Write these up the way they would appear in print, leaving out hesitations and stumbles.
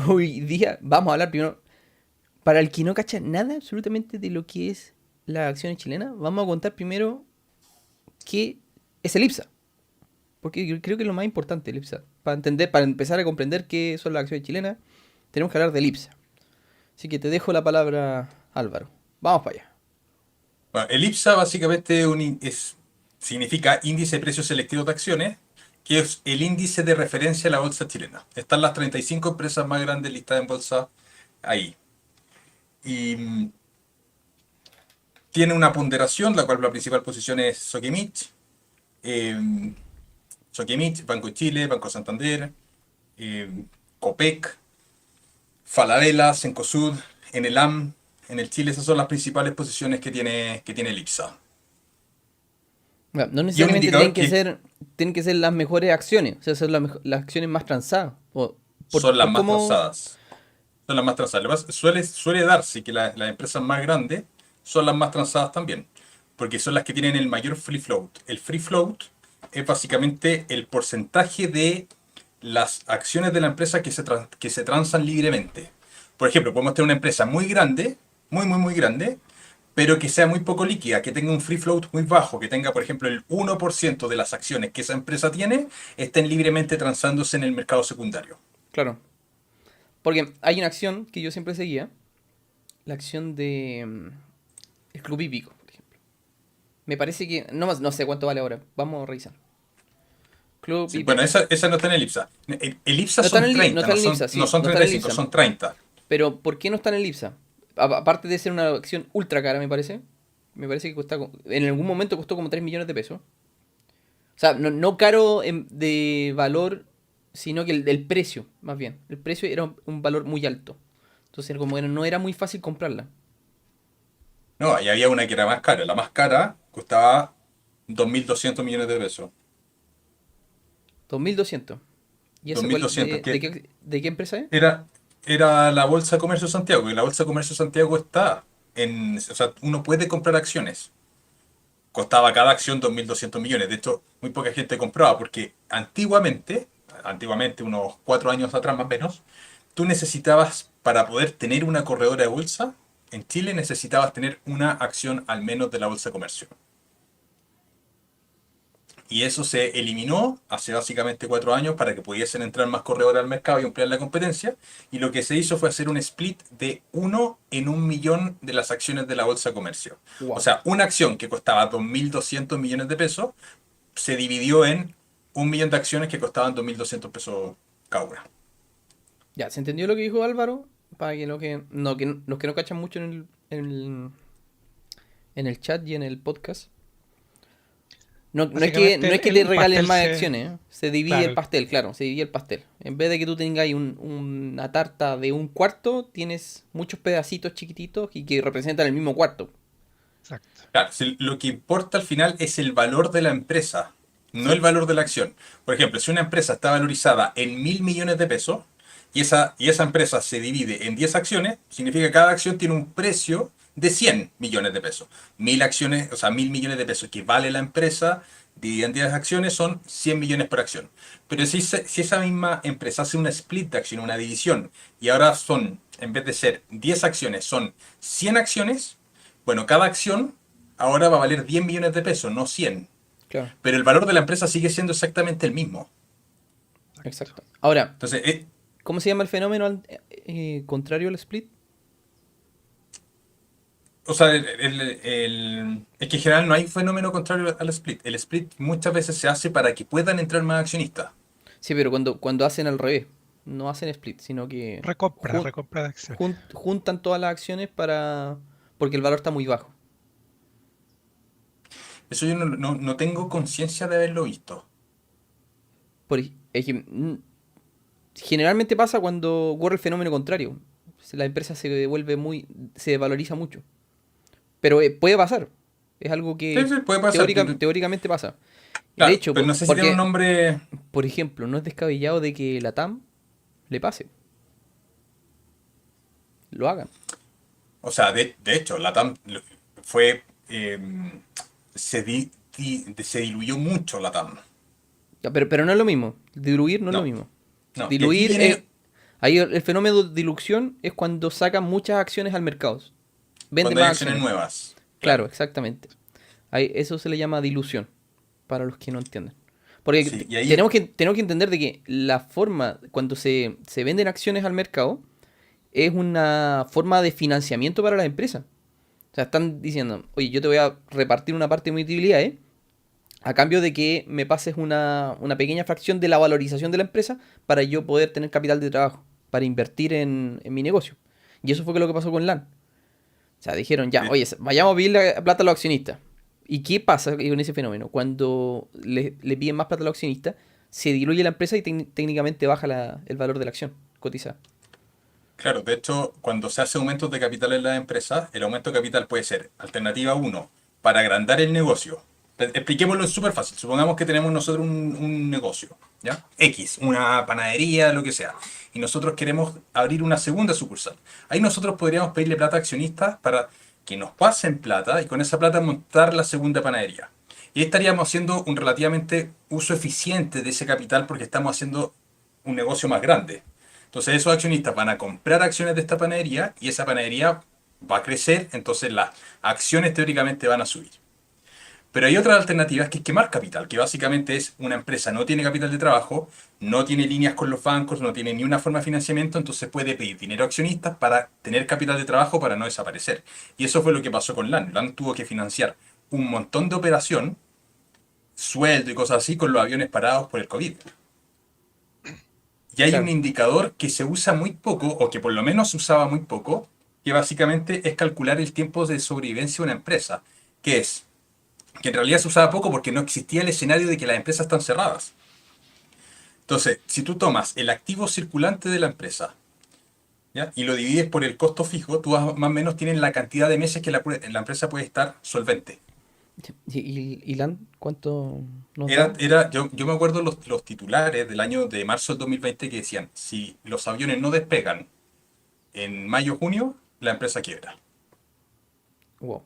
Hoy día vamos a hablar primero, para el que no cacha nada absolutamente de lo que es la acción chilena, vamos a contar primero qué es el IPSA. Porque yo creo que es lo más importante el IPSA. Para entender, para empezar a comprender qué son las acciones chilenas, tenemos que hablar del IPSA. Así que te dejo la palabra, Álvaro. Vamos para allá. Bueno, el IPSA básicamente significa Índice de Precios Selectivos de Acciones, que es el índice de referencia a la bolsa chilena. Están las 35 empresas más grandes listadas en bolsa ahí. Y tiene una ponderación, la cual la principal posición es Sokimich, eh, Sokimich, Banco de Chile, Banco Santander, eh, Copec, Falabella, Cencosud, Enelam. En el Chile esas son las principales posiciones que tiene el IPSA. Bueno, no Y es un necesariamente indicador que tienen que ser las mejores acciones. O sea, son las acciones más transadas. son las Por más cómo. transadas. Son las más transadas. Suele darse que las empresas más grandes son las más transadas también, porque son las que tienen el mayor free float. El free float es básicamente el porcentaje de las acciones de la empresa que se transan libremente. Por ejemplo, podemos tener una empresa muy grande, muy grande, pero que sea muy poco líquida, que tenga un free float muy bajo, que tenga, por ejemplo, el 1% de las acciones que esa empresa tiene, estén libremente transándose en el mercado secundario. Claro. Porque hay una acción que yo siempre seguía. La acción de el Club Hípico, por ejemplo. Me parece que. No sé cuánto vale ahora. Vamos a revisar. Club Sí, bueno, Hípico. esa no está en el IPSA. El IPSA No está en son el, no 30, está no en el son, IPSA, no sí. son No está en el 35, IPSA. son 30. Pero ¿por qué no está en el IPSA? Aparte de ser una acción ultra cara, me parece. Me parece que cuesta. En algún momento costó como 3 millones de pesos. O sea, no caro de valor, sino que el precio, más bien. El precio era un valor muy alto. Entonces, como no era muy fácil comprarla. No, y había una que era más cara. La más cara costaba 2.200 millones de pesos. 2.200. ¿Y dos esa mil cuál? doscientos que ¿De qué empresa es? era, era la Bolsa de Comercio de Santiago. Y la Bolsa de Comercio de Santiago está en. O sea, uno puede comprar acciones. Costaba cada acción 2.200 millones. De hecho, muy poca gente compraba porque antiguamente, unos 4 años atrás más o menos, tú necesitabas, para poder tener una corredora de bolsa, en Chile necesitabas tener una acción al menos de la Bolsa de Comercio. Y eso se eliminó hace básicamente 4 años para que pudiesen entrar más corredores al mercado y ampliar la competencia. Y lo que se hizo fue hacer un split de 1 en 1 millón de las acciones de la Bolsa de Comercio. O Wow. sea, una acción que costaba 2.200 millones de pesos se dividió en 1 millón de acciones que costaban 2.200 pesos cada una. Ya, ¿se entendió lo que dijo Álvaro? Para que, los que no cachan mucho en el chat y en el podcast. Básicamente No es que te el regalen pastel más se, acciones, ¿eh? Se divide el claro, pastel, claro, se divide el pastel. En vez de que tú tengas ahí una tarta de un cuarto, tienes muchos pedacitos chiquititos y que representan el mismo cuarto. exacto. Claro, si lo que importa al final es el valor de la empresa, no el Sí, valor de la acción. Por ejemplo, si una empresa está valorizada en 1.000 millones de pesos y esa empresa se divide en 10 acciones, significa que cada acción tiene un precio de 100 millones de pesos. 1.000 acciones, o sea, 1.000 millones de pesos que vale la empresa, dividida en 10 acciones, son 100 millones por acción. Pero si esa misma empresa hace una split de acción, una división, y ahora son, en vez de ser 10 acciones, son 100 acciones, bueno, cada acción ahora va a valer 10 millones de pesos, no 100. claro, Pero el valor de la empresa sigue siendo exactamente el mismo. Exacto. exacto. Ahora, Entonces, ¿cómo se llama el fenómeno contrario al split? o sea, es que en general no hay fenómeno contrario al split. El split muchas veces se hace para que puedan entrar más accionistas. Sí, pero cuando hacen al revés, no hacen split, sino que Recompra, recompra de acciones. juntan todas las acciones porque el valor está muy bajo. Eso yo no tengo conciencia de haberlo visto. Es que, generalmente pasa cuando ocurre el fenómeno contrario. La empresa se valoriza mucho. Pero puede pasar. Es algo Sí, que sí, puede pasar. teóricamente pasa. De Claro, hecho, pero no sé si tiene un nombre. por ejemplo, no es descabellado de que la TAM le pase, lo hagan. O sea, de hecho, la TAM fue. Se diluyó mucho la TAM. Ya, pero no es lo mismo. Diluir no es lo No, mismo. no. Y aquí Diluir es... viene. Ahí el fenómeno de dilución es cuando sacan muchas acciones al mercado. Venden Cuando hay más acciones acciones. nuevas. Claro, Claro. exactamente. Ahí, eso se le llama dilución, para los que no entienden. Porque Sí, y ahí, tenemos que entender de que la forma, cuando se venden acciones al mercado, es una forma de financiamiento para la empresa. O sea, están diciendo, oye, yo te voy a repartir una parte de mi utilidad, a cambio de que me pases una pequeña fracción de la valorización de la empresa para yo poder tener capital de trabajo, para invertir en mi negocio. Y eso fue lo que pasó con LAN. O sea, dijeron, ya, de- oye, vayamos a pedir la plata a los accionistas. ¿Y qué pasa con ese fenómeno? Cuando le piden más plata a los accionistas, se diluye la empresa y técnicamente baja el valor de la acción cotizada. claro, de hecho, cuando se hace aumentos de capital en las empresas, el aumento de capital puede ser alternativa uno para agrandar el negocio. Expliquémoslo súper fácil. Supongamos que tenemos nosotros un negocio, ¿ya? X, una panadería, lo que sea. Y nosotros queremos abrir una segunda sucursal. Ahí nosotros podríamos pedirle plata a accionistas para que nos pasen plata y con esa plata montar la segunda panadería. Y ahí estaríamos haciendo un relativamente uso eficiente de ese capital porque estamos haciendo un negocio más grande. Entonces esos accionistas van a comprar acciones de esta panadería y esa panadería va a crecer, entonces las acciones teóricamente van a subir. Pero hay otras alternativas que es quemar capital, que básicamente es una empresa no tiene capital de trabajo, no tiene líneas con los bancos, no tiene ni una forma de financiamiento, entonces puede pedir dinero a accionistas para tener capital de trabajo para no desaparecer. Y eso fue lo que pasó con LAN. LAN tuvo que financiar un montón de operación, sueldo y cosas así, con los aviones parados por el COVID. Y hay un Claro. indicador que se usa muy poco, o que por lo menos se usaba muy poco, que básicamente es calcular el tiempo de sobrevivencia de una empresa, que es que en realidad se usaba poco porque no existía el escenario de que las empresas están cerradas. Entonces, si tú tomas el activo circulante de la empresa, ¿ya? Y lo divides por el costo fijo, tú más o menos tienes la cantidad de meses que la empresa puede estar solvente. ¿Y LAN cuánto nos daba? Yo me acuerdo los titulares del año de marzo del 2020 que decían, si los aviones no despegan en mayo-junio, la empresa quiebra. Wow.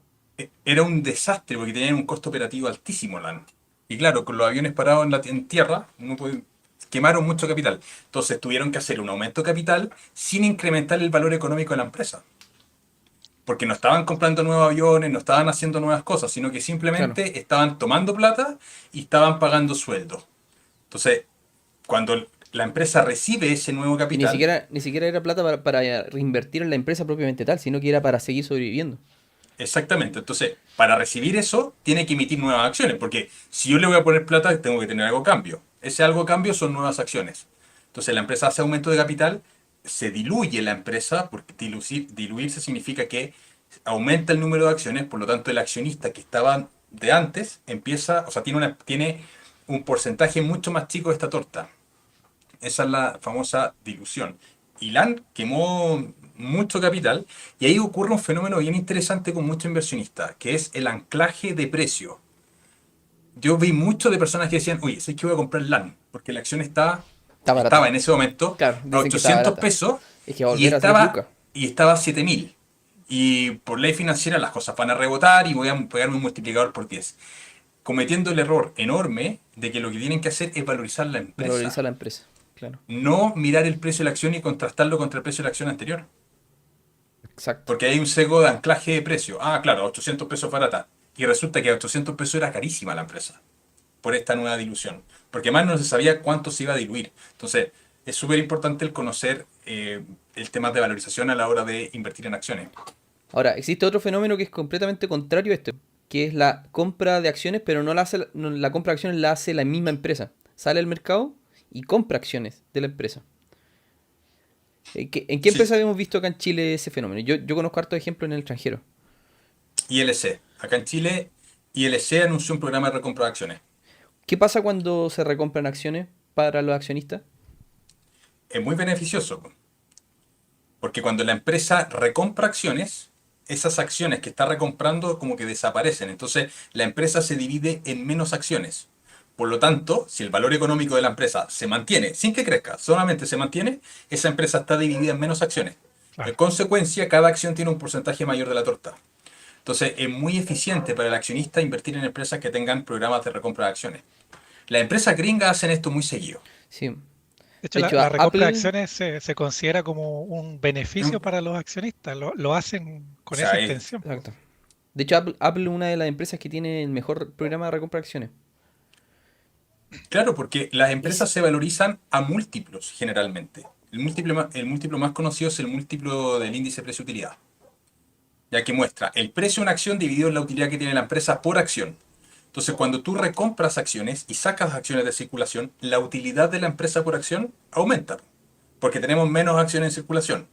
Era un desastre porque tenían un costo operativo altísimo, LAN. Y claro, con los aviones parados en tierra, quemaron mucho capital. Entonces tuvieron que hacer un aumento de capital sin incrementar el valor económico de la empresa. Porque no estaban comprando nuevos aviones, no estaban haciendo nuevas cosas, sino que Claro. simplemente estaban tomando plata y estaban pagando sueldos. Entonces, cuando la empresa recibe ese nuevo Y ni capital, siquiera, ni siquiera era plata para reinvertir en la empresa propiamente tal, sino que era para seguir sobreviviendo. exactamente. Entonces, para recibir eso, tiene que emitir nuevas acciones, porque si yo le voy a poner plata, tengo que tener algo a cambio. Ese algo a cambio son nuevas acciones. Entonces, la empresa hace aumento de capital, se diluye la empresa, porque diluirse significa que aumenta el número de acciones, por lo tanto, el accionista que estaba de antes empieza, o sea, tiene un porcentaje mucho más chico de esta torta. Esa es la famosa dilución. Y LAN quemó mucho capital y ahí ocurre un fenómeno bien interesante con muchos inversionistas, que es el anclaje de precio. Yo vi mucho de personas que decían, oye, sé que voy a comprar LAN, porque la acción Está estaba barata. en ese momento Claro, a dicen que está 800 barata. pesos Es que va a y volver a 3 estaba, lucas. y estaba a 7000. Y por ley financiera las cosas van a rebotar y voy a pegarme un multiplicador por 10 cometiendo el error enorme de que lo que tienen que hacer es valorizar la Valoriza empresa, la empresa. Claro. no mirar el precio de la acción y contrastarlo contra el precio de la acción anterior. Exacto. Porque hay un sesgo de anclaje de precio. Ah, claro, 800 pesos barata. Y resulta que a 800 pesos era carísima la empresa por esta nueva dilución. Porque más no se sabía cuánto se iba a diluir. Entonces, es súper importante el conocer el tema de valorización a la hora de invertir en acciones. Ahora, existe otro fenómeno que es completamente contrario a este, que es la compra de acciones, pero no la hace, la compra de acciones la hace la misma empresa. Sale al mercado y compra acciones de la empresa. ¿En qué Sí, empresa habíamos visto acá en Chile ese fenómeno? Yo conozco hartos ejemplos en el extranjero. ILC. Acá en Chile, ILC anunció un programa de recompra de acciones. ¿Qué pasa cuando se recompran acciones para los accionistas? Es muy beneficioso. Porque cuando la empresa recompra acciones, esas acciones que está recomprando como que desaparecen. Entonces la empresa se divide en menos acciones. Por lo tanto, si el valor económico de la empresa se mantiene, sin que crezca, solamente se mantiene, esa empresa está dividida en menos acciones. En Claro. consecuencia, cada acción tiene un porcentaje mayor de la torta. Entonces, es muy eficiente para el accionista invertir en empresas que tengan programas de recompra de acciones. Las empresas gringas hacen esto muy seguido. Sí. De hecho, De hecho, la recompra de Apple, acciones se considera como un beneficio O para los accionistas. Lo hacen con esa sea, intención. exacto. De hecho, Apple es una de las empresas que tiene el mejor programa de recompra de acciones. claro, porque las empresas Es, se valorizan a múltiplos generalmente. El múltiplo más conocido es el múltiplo del índice precio-utilidad, ya que muestra el precio de una acción dividido en la utilidad que tiene la empresa por acción. Entonces, cuando tú recompras acciones y sacas acciones de circulación, la utilidad de la empresa por acción aumenta, porque tenemos menos acciones en circulación.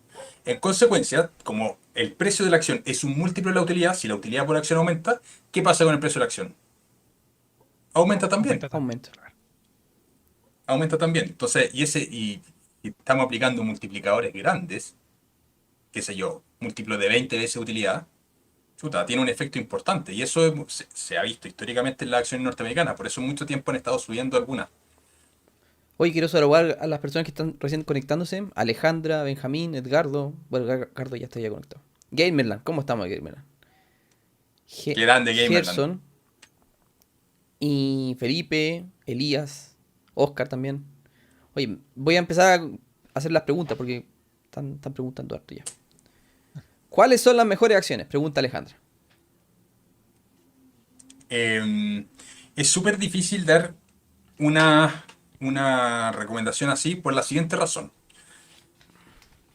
En consecuencia, como el precio de la acción es un múltiplo de la utilidad, si la utilidad por acción aumenta, ¿qué pasa con el precio de la acción? Aumenta también. Aumenta también, aumento. claro. Aumenta también. Entonces, y estamos aplicando multiplicadores grandes, qué sé yo, múltiplo de 20 veces utilidad, chuta, tiene un efecto importante. Y eso se ha visto históricamente en las acciones norteamericanas. Por eso mucho tiempo han estado subiendo algunas. Oye, quiero saludar a las personas que están recién conectándose. Alejandra, Benjamín, Edgardo. Bueno, Edgardo ya está ya conectado. Gamerland, ¿cómo estamos, Gamerland? Qué grande Gamerland. Gerson y Felipe, Elías, Oscar también. Oye, voy a empezar a hacer las preguntas porque están preguntando harto ya. ¿Cuáles son las mejores acciones? Pregunta Alejandra. Eh, es súper difícil dar una, una recomendación así por la siguiente razón.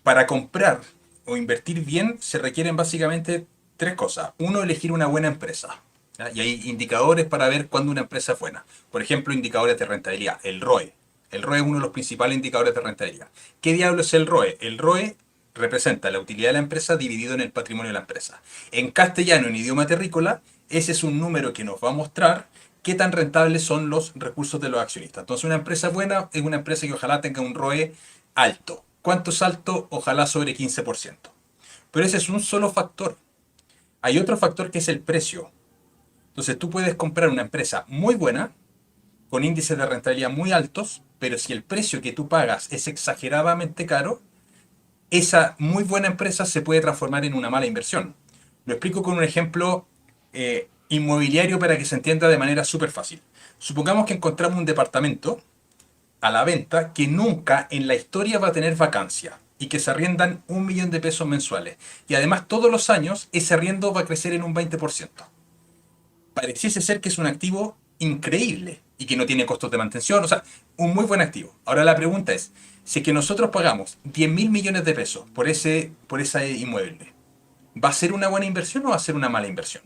Para comprar o invertir bien se requieren básicamente tres cosas. Uno, elegir una buena empresa. ¿Ya? Y hay indicadores para ver cuándo una empresa es buena. Por ejemplo, indicadores de rentabilidad. El ROE. El ROE es uno de los principales indicadores de rentabilidad. ¿Qué diablo es el ROE? El ROE representa la utilidad de la empresa dividido en el patrimonio de la empresa. En castellano, en idioma terrícola, ese es un número que nos va a mostrar qué tan rentables son los recursos de los accionistas. Entonces, una empresa buena es una empresa que ojalá tenga un ROE alto. ¿Cuánto es alto? Ojalá sobre 15%. Pero ese es un solo factor. Hay otro factor que es el precio. Entonces tú puedes comprar una empresa muy buena, con índices de rentabilidad muy altos, pero si el precio que tú pagas es exageradamente caro, esa muy buena empresa se puede transformar en una mala inversión. Lo explico con un ejemplo inmobiliario para que se entienda de manera súper fácil. Supongamos que encontramos un departamento a la venta que nunca en la historia va a tener vacancia y que se arriendan 1 millón de pesos mensuales. Y además todos los años ese arriendo va a crecer en un 20%. Pareciese ser que es un activo increíble y que no tiene costos de mantención, o sea, un muy buen activo. Ahora la pregunta es, si es que nosotros pagamos 10.000 millones de pesos por ese inmueble, ¿va a ser una buena inversión o va a ser una mala inversión?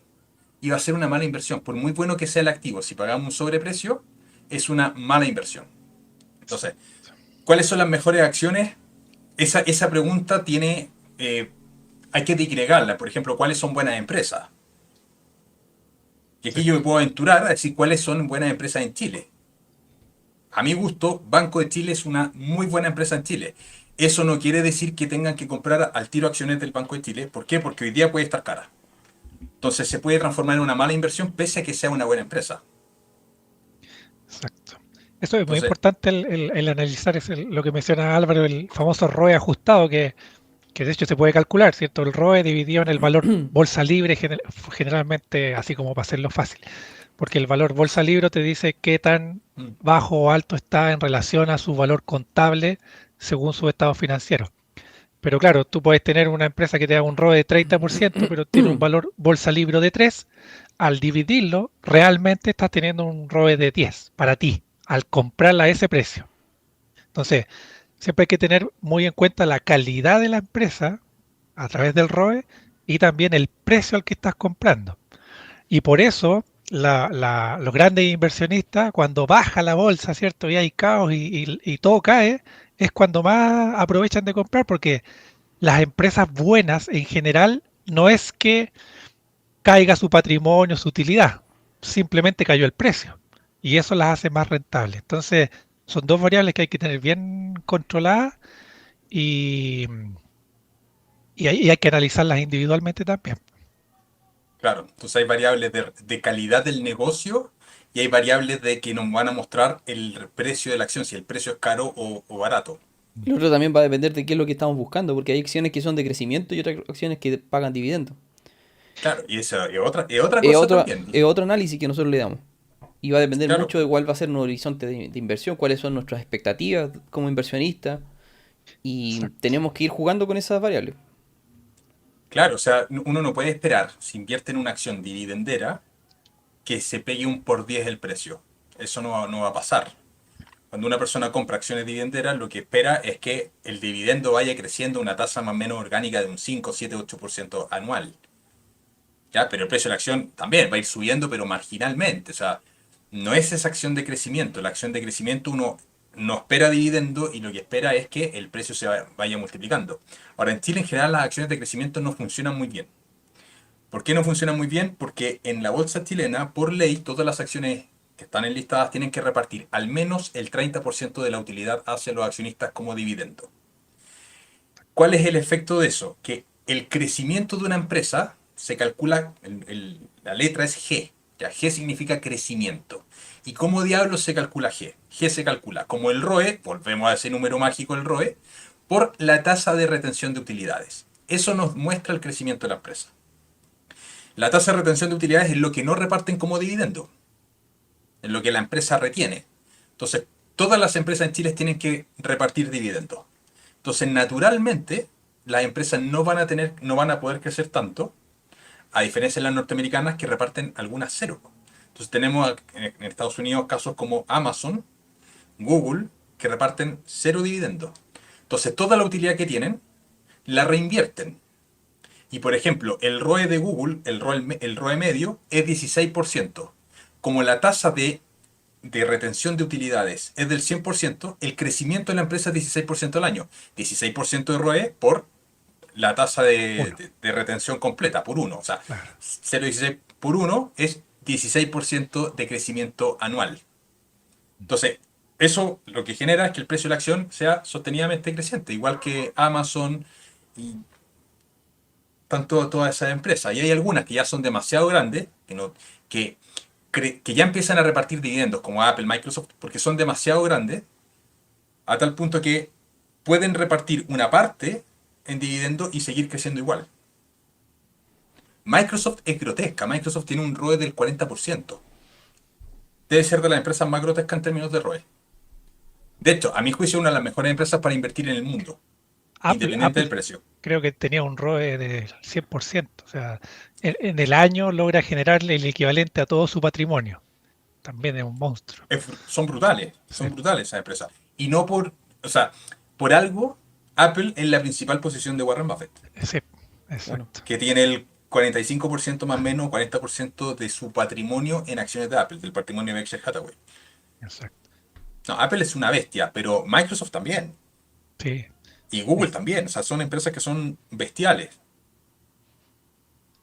Y va a ser una mala inversión, por muy bueno que sea el activo, si pagamos un sobreprecio, es una mala inversión. Entonces, Exacto. ¿cuáles son las mejores acciones? Esa pregunta tiene, hay que digregarla. Por ejemplo, ¿cuáles son buenas empresas? Y aquí yo me Exacto. puedo aventurar a decir cuáles son buenas empresas en Chile. A mi gusto, Banco de Chile es una muy buena empresa en Chile. Eso no quiere decir que tengan que comprar al tiro acciones del Banco de Chile. ¿Por qué? Porque hoy día puede estar cara. Entonces se puede transformar en una mala inversión pese a que sea una buena empresa. Exacto. Eso es muy Entonces, importante el analizar lo que menciona Álvaro, el famoso ROE ajustado, que de hecho se puede calcular, ¿cierto? El ROE dividido en el valor bolsa libre, generalmente así como para hacerlo fácil, porque el valor bolsa libre te dice qué tan mm, bajo o alto está en relación a su valor contable según su estado financiero. Pero claro, tú puedes tener una empresa que te da un ROE de 30%, pero tiene un valor bolsa libre de 3. Al dividirlo, realmente estás teniendo un ROE de 10 para ti, al comprarla a ese precio. Entonces, siempre hay que tener muy en cuenta la calidad de la empresa a través del ROE y también el precio al que estás comprando. Y por eso los grandes inversionistas, cuando baja la bolsa, ¿cierto? Y hay caos y todo cae, es cuando más aprovechan de comprar porque las empresas buenas en general no es que caiga su patrimonio, su utilidad, simplemente cayó el precio y eso las hace más rentables. Entonces, son dos variables que hay que tener bien controladas y, y hay que analizarlas individualmente también. claro, entonces hay variables de calidad del negocio y hay variables de que nos van a mostrar el precio de la acción, si el precio es caro o barato. Lo otro también va a depender de qué es lo que estamos buscando, porque hay acciones que son de crecimiento y otras acciones que pagan dividendos. Claro, y esa es otra cosa también. Es otro análisis que nosotros le damos. Y va a depender Claro, mucho de cuál va a ser nuestro horizonte de inversión, cuáles son nuestras expectativas como inversionistas. Y Exacto. tenemos que ir jugando con esas variables. claro, o sea, uno no puede esperar, si invierte en una acción dividendera, que se pegue un por 10 el precio. Eso no va a pasar. Cuando una persona compra acciones dividenderas, lo que espera es que el dividendo vaya creciendo a una tasa más o menos orgánica de un 5, 7, 8% anual. ¿Ya? Pero el precio de la acción también va a ir subiendo, pero marginalmente. O sea, no es esa acción de crecimiento. La acción de crecimiento uno no espera dividendo y lo que espera es que el precio se vaya multiplicando. Ahora, en Chile en general las acciones de crecimiento no funcionan muy bien. ¿Por qué no funcionan muy bien? Porque en la bolsa chilena, por ley, todas las acciones que están enlistadas tienen que repartir al menos el 30% de la utilidad hacia los accionistas como dividendo. ¿Cuál es el efecto de eso? Que el crecimiento de una empresa se calcula, la letra es G, ya G significa crecimiento. ¿Y cómo diablos se calcula G? G se calcula como el ROE, volvemos a ese número mágico, el ROE, por la tasa de retención de utilidades. Eso nos muestra el crecimiento de la empresa. La tasa de retención de utilidades es lo que no reparten como dividendo, es lo que la empresa retiene. Entonces, todas las empresas en Chile tienen que repartir dividendos. Entonces, naturalmente, las empresas no van a poder crecer tanto, a diferencia de las norteamericanas que reparten algunas cero. Entonces, tenemos en Estados Unidos casos como Amazon, Google, que reparten cero dividendos. Entonces, toda la utilidad que tienen la reinvierten. Y por ejemplo, el ROE de Google, el ROE medio, es 16%. Como la tasa de retención de utilidades es del 100%, el crecimiento de la empresa es 16% al año. 16% de ROE por la tasa Uno, de retención completa, por uno. O sea, claro. 0,16 por uno es 16% de crecimiento anual. Entonces, eso lo que genera es que el precio de la acción sea sostenidamente creciente, igual que Amazon y tanto todas esas empresas. Y hay algunas que ya son demasiado grandes, que, que ya empiezan a repartir dividendos, como Apple, Microsoft, porque son demasiado grandes, a tal punto que pueden repartir una parte en dividendos y seguir creciendo igual. Microsoft es grotesca. Microsoft tiene un ROE del 40%. Debe ser de las empresas más grotescas en términos de ROE. De hecho, a mi juicio, una de las mejores empresas para invertir en el mundo, independiente Apple del precio. creo que tenía un ROE del 100%. O sea, en el año logra generarle el equivalente a todo su patrimonio. También es un monstruo. Son Sí, brutales esas empresas. Y no por, o sea, por algo, Apple es la principal posición de Warren Buffett, sí, Claro. exacto, que tiene el 45% más o menos, 40% de su patrimonio en acciones de Apple, del patrimonio de Berkshire Hathaway. exacto. No, Apple es una bestia, pero Microsoft también. Sí, Y Google sí, también. O sea, son empresas que son bestiales.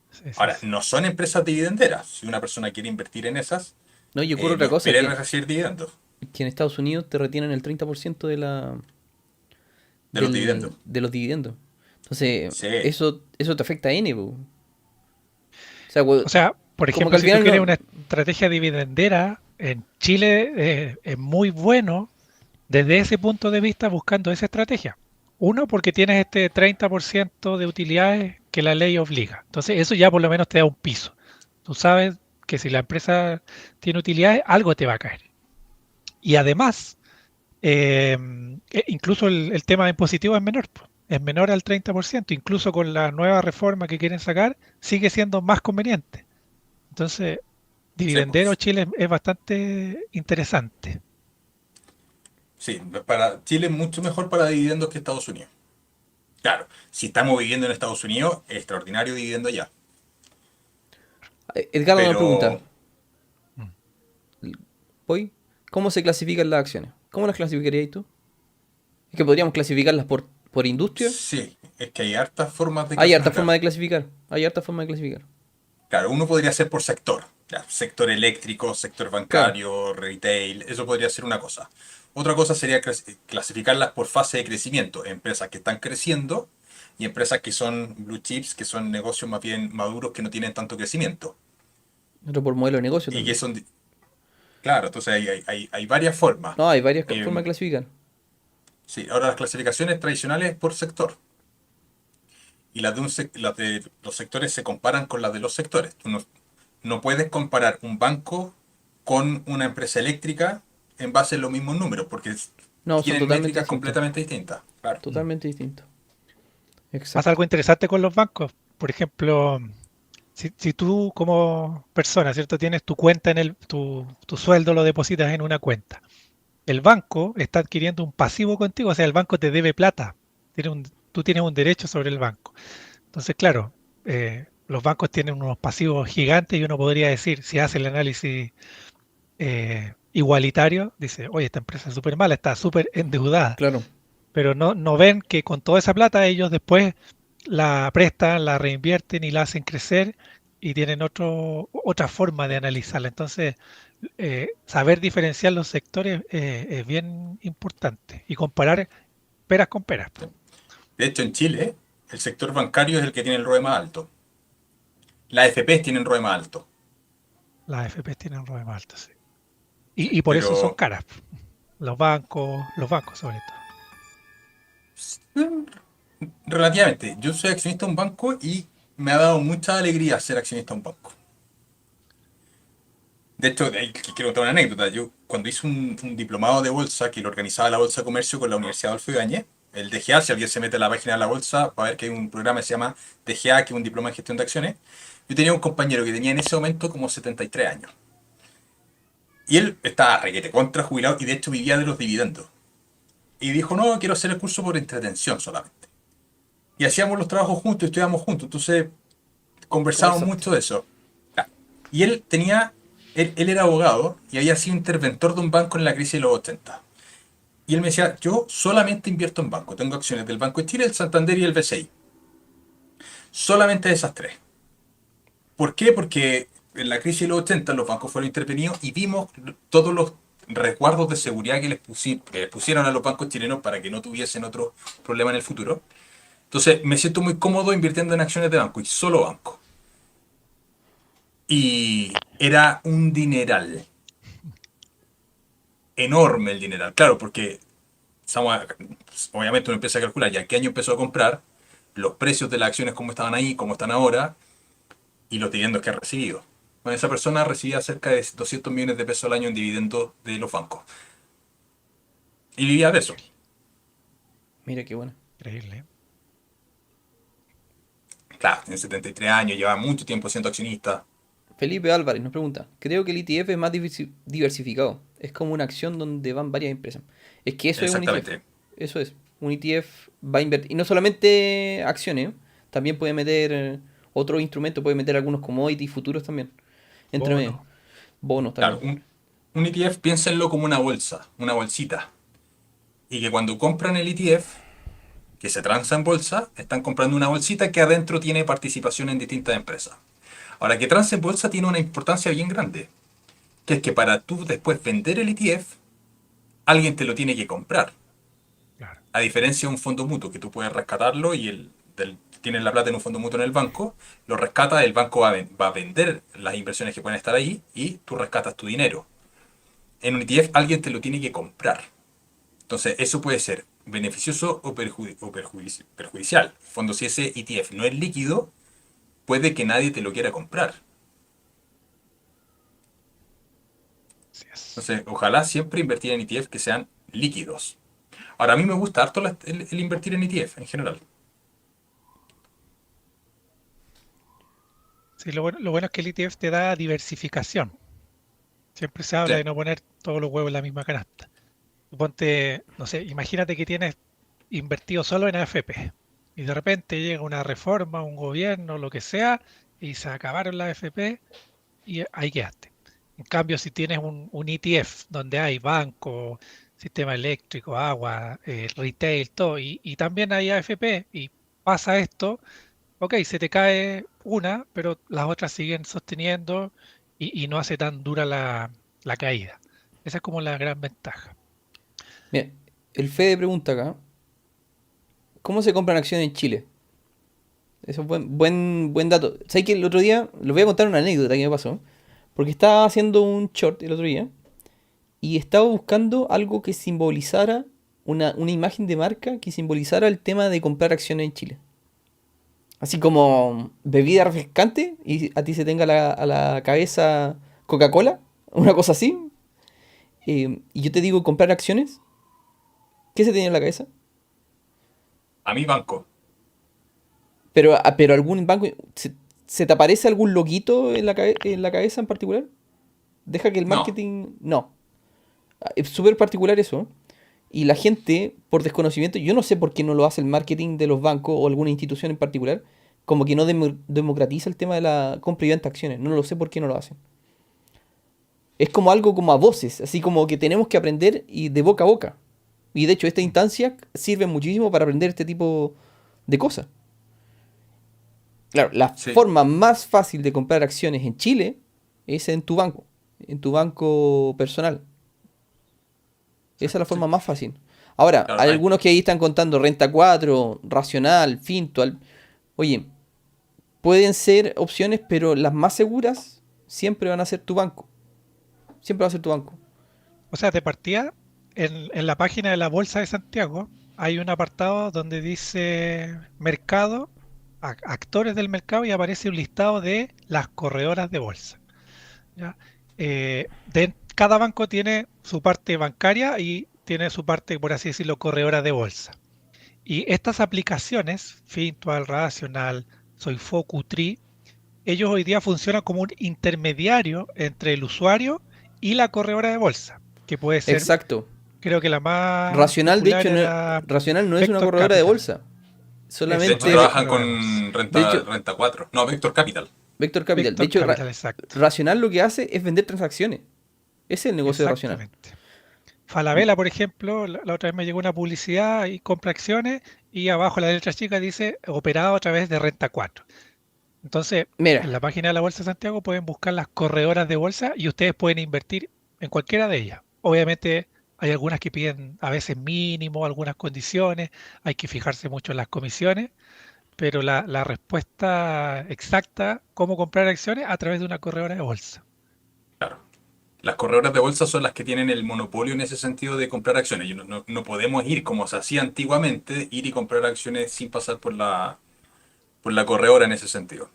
sí, sí, Ahora, sí. no son empresas dividenderas. Si una persona quiere invertir en esas, No, y ocurre no otra cosa, espere recibir dividendos que en Estados Unidos te retienen el 30% de los dividendos. de los dividendos. Entonces, Sí, eso te afecta a N, po. O sea, O sea, por como que ejemplo, al si tú final quieres no... una estrategia dividendera, en Chile es muy bueno desde ese punto de vista buscando esa estrategia. Uno, porque tienes este 30% de utilidades que la ley obliga. Entonces, eso ya por lo menos te da un piso. Tú sabes que si la empresa tiene utilidades, algo te va a caer. Y además, eh, incluso el tema impositivo es menor, po. Es menor al 30%. Incluso con la nueva reforma que quieren sacar, sigue siendo más conveniente. Entonces, sí, dividendero pues. Chile es bastante interesante. Sí, para Chile es mucho mejor para dividendos que Estados Unidos. Claro, si estamos viviendo en Estados Unidos, es extraordinario dividendo allá. Edgardo, una pregunta. Pero Mm. Hoy, ¿cómo se clasifican las acciones? ¿Cómo las clasificarías tú? Es que podríamos clasificarlas por industria. sí, es que hay hartas formas de Hay harta clasificar. forma de clasificar. Hay harta forma de clasificar. Claro, uno podría ser por sector. Ya, sector eléctrico, sector Claro. bancario, retail, eso podría ser una cosa. Otra cosa sería clasificarlas por fase de crecimiento. Empresas que están creciendo y empresas que son blue chips, que son negocios más bien maduros que no tienen tanto crecimiento. Otro por modelo de negocio Y que también. son, claro, entonces hay varias formas. No, hay varias formas Eh, de clasificar. sí, ahora las clasificaciones tradicionales por sector. Y las de los sectores se comparan con las de los sectores. Tú no puedes comparar un banco con una empresa eléctrica en base a los mismos números, porque No, son tienen totalmente métricas distintos. completamente distintas. Claro. Totalmente distintos. Pasa algo Exacto. interesante con los bancos. Por ejemplo, si tú como persona, ¿cierto? Tienes tu cuenta tu sueldo lo depositas en una cuenta. El banco está adquiriendo un pasivo contigo, o sea, el banco te debe plata. Tú tienes un derecho sobre el banco. Entonces, claro, los bancos tienen unos pasivos gigantes y uno podría decir, si hace el análisis igualitario, dice, oye, esta empresa es súper mala, está súper endeudada, Claro. pero no ven que con toda esa plata ellos después la prestan, la reinvierten y la hacen crecer y tienen otra forma de analizarla. Entonces, saber diferenciar los sectores es bien importante y comparar peras con peras. De hecho, en Chile, el sector bancario es el que tiene el ROE más alto. Las AFPs tienen ROE más alto. Las AFPs tienen un ROE más alto, sí. Sí, Y por eso son pero caras. Los bancos sobre todo. relativamente, yo soy accionista de un banco y me ha dado mucha alegría ser accionista de un banco. De hecho, quiero contar una anécdota. Yo, cuando hice un diplomado de bolsa que lo organizaba la Bolsa de Comercio con la Universidad Adolfo Ibáñez, el DGA, si alguien se mete a la página de la bolsa, va a ver que hay un programa que se llama DGA, que es un diploma en gestión de acciones. Yo tenía un compañero que tenía en ese momento como 73 años. Y él estaba requete contra jubilado y de hecho vivía de los dividendos. Y dijo, no, quiero hacer el curso por entretención solamente. Y hacíamos los trabajos juntos, estudiábamos juntos. Entonces conversábamos Conversaste. mucho de eso. Y él era abogado y había sido interventor de un banco en la crisis de los 80. Y él me decía, yo solamente invierto en banco. Tengo acciones del Banco de Chile, el Santander y el BCI. Solamente esas tres. ¿Por qué? Porque en la crisis de los 80 los bancos fueron intervenidos y vimos todos los resguardos de seguridad que les pusieron a los bancos chilenos para que no tuviesen otro problema en el futuro. Entonces me siento muy cómodo invirtiendo en acciones de banco y solo banco. Y era un dineral, enorme el dineral. Claro, porque obviamente uno empieza a calcular ya qué año empezó a comprar, los precios de las acciones como estaban ahí, como están ahora, y los dividendos que ha recibido. Bueno, esa persona recibía cerca de 200 millones de pesos al año en dividendos de los bancos. Y vivía de eso. Mira qué bueno. Increíble. ¿Eh? Claro, tiene 73 años, lleva mucho tiempo siendo accionista. Felipe Álvarez nos pregunta, creo que el ETF es más diversificado. Es como una acción donde van varias empresas. Es que eso es un ETF. Exactamente. Eso es. Un ETF va a invertir. Y no solamente acciones, ¿eh? También puede meter otros instrumentos, puede meter algunos commodities futuros también. Entre medio. Bono. Bonos Claro, también. un ETF piénsenlo como una bolsa, una bolsita. Y que cuando compran el ETF, que se transa en bolsa, están comprando una bolsita que adentro tiene participación en distintas empresas. Ahora, que transa en bolsa tiene una importancia bien grande, que es que para tú después vender el ETF, alguien te lo tiene que comprar. Claro. A diferencia de un fondo mutuo, que tú puedes rescatarlo y tienes la plata en un fondo mutuo en el banco, lo rescata, el banco va a vender las inversiones que pueden estar ahí y tú rescatas tu dinero. En un ETF alguien te lo tiene que comprar. Entonces, eso puede ser beneficioso o perjudicial. En el fondo, si ese ETF no es líquido, puede que nadie te lo quiera comprar. Así es. Entonces, ojalá siempre invertir en ETF que sean líquidos. Ahora, a mí me gusta harto el invertir en ETF en general. Sí, lo bueno es que el ETF te da diversificación. Siempre se habla Sí, de no poner todos los huevos en la misma canasta. Ponte, no sé, imagínate que tienes invertido solo en AFP y de repente llega una reforma, un gobierno, lo que sea, y se acabaron las AFP y ahí quedaste. En cambio, si tienes un ETF donde hay banco, sistema eléctrico, agua, retail, todo, y también hay AFP y pasa esto, ok, se te cae una, pero las otras siguen sosteniendo y no hace tan dura la caída. Esa es como la gran ventaja. Mira, el Fede pregunta acá, ¿cómo se compran acciones en Chile? Eso es buen dato. ¿Sabes que el otro día, les voy a contar una anécdota que me pasó? Porque estaba haciendo un short el otro día y estaba buscando algo que simbolizara una imagen de marca que simbolizara el tema de comprar acciones en Chile. Así como bebida refrescante y a ti se tenga a la cabeza Coca-Cola una cosa así. Y yo te digo comprar acciones, ¿qué se te viene en la cabeza? A mi banco. Pero algún banco, ¿se te aparece algún loguito en en la cabeza en particular? Deja que el No. marketing... No. Es súper particular eso. Y la gente, por desconocimiento, yo no sé por qué no lo hace el marketing de los bancos o alguna institución en particular, como que no democratiza el tema de la compra y venta de acciones. No lo sé por qué no lo hacen. Es como algo como a voces, así como que tenemos que aprender y de boca a boca. Y de hecho, esta instancia sirve muchísimo para aprender este tipo de cosas. Claro, la Sí. forma más fácil de comprar acciones en Chile es en tu banco personal. Esa es la Sí. forma más fácil. Ahora, Claro, hay algunos que ahí están contando Renta 4, Racional, Fintual. Oye, pueden ser opciones, pero las más seguras siempre van a ser tu banco. Siempre va a ser tu banco. O sea, de partida, en la página de la Bolsa de Santiago hay un apartado donde dice mercado, actores del mercado y aparece un listado de las corredoras de bolsa. ¿Ya? Cada banco tiene su parte bancaria y tiene su parte, por así decirlo, corredora de bolsa. Y estas aplicaciones, Fintual, Rational, Soifoku, Tree, ellos hoy día funcionan como un intermediario entre el usuario y la corredora de bolsa, que puede ser, Exacto. creo que la más Racional, de popular hecho, era Racional no es una Vector corredora de Capital. bolsa. Eso, de hecho no es Solamente trabajan corredora de bolsa. con de hecho, renta 4. No, Vector Capital. Vector Capital. De Vector hecho, Capital, exacto. Racional lo que hace es vender transacciones. Ese es el negocio de Racional. Exactamente. Falabella, por ejemplo, la otra vez me llegó una publicidad y compra acciones y abajo la letra chica dice operado a través de Renta 4. Entonces, Mira, en la página de la Bolsa de Santiago pueden buscar las corredoras de bolsa y ustedes pueden invertir en cualquiera de ellas. Obviamente hay algunas que piden a veces mínimo, algunas condiciones, hay que fijarse mucho en las comisiones, pero la respuesta exacta, cómo comprar acciones a través de una corredora de bolsa. Claro. Las corredoras de bolsa son las que tienen el monopolio en ese sentido de comprar acciones. Y no podemos ir, como se hacía antiguamente, ir y comprar acciones sin pasar por la corredora en ese sentido.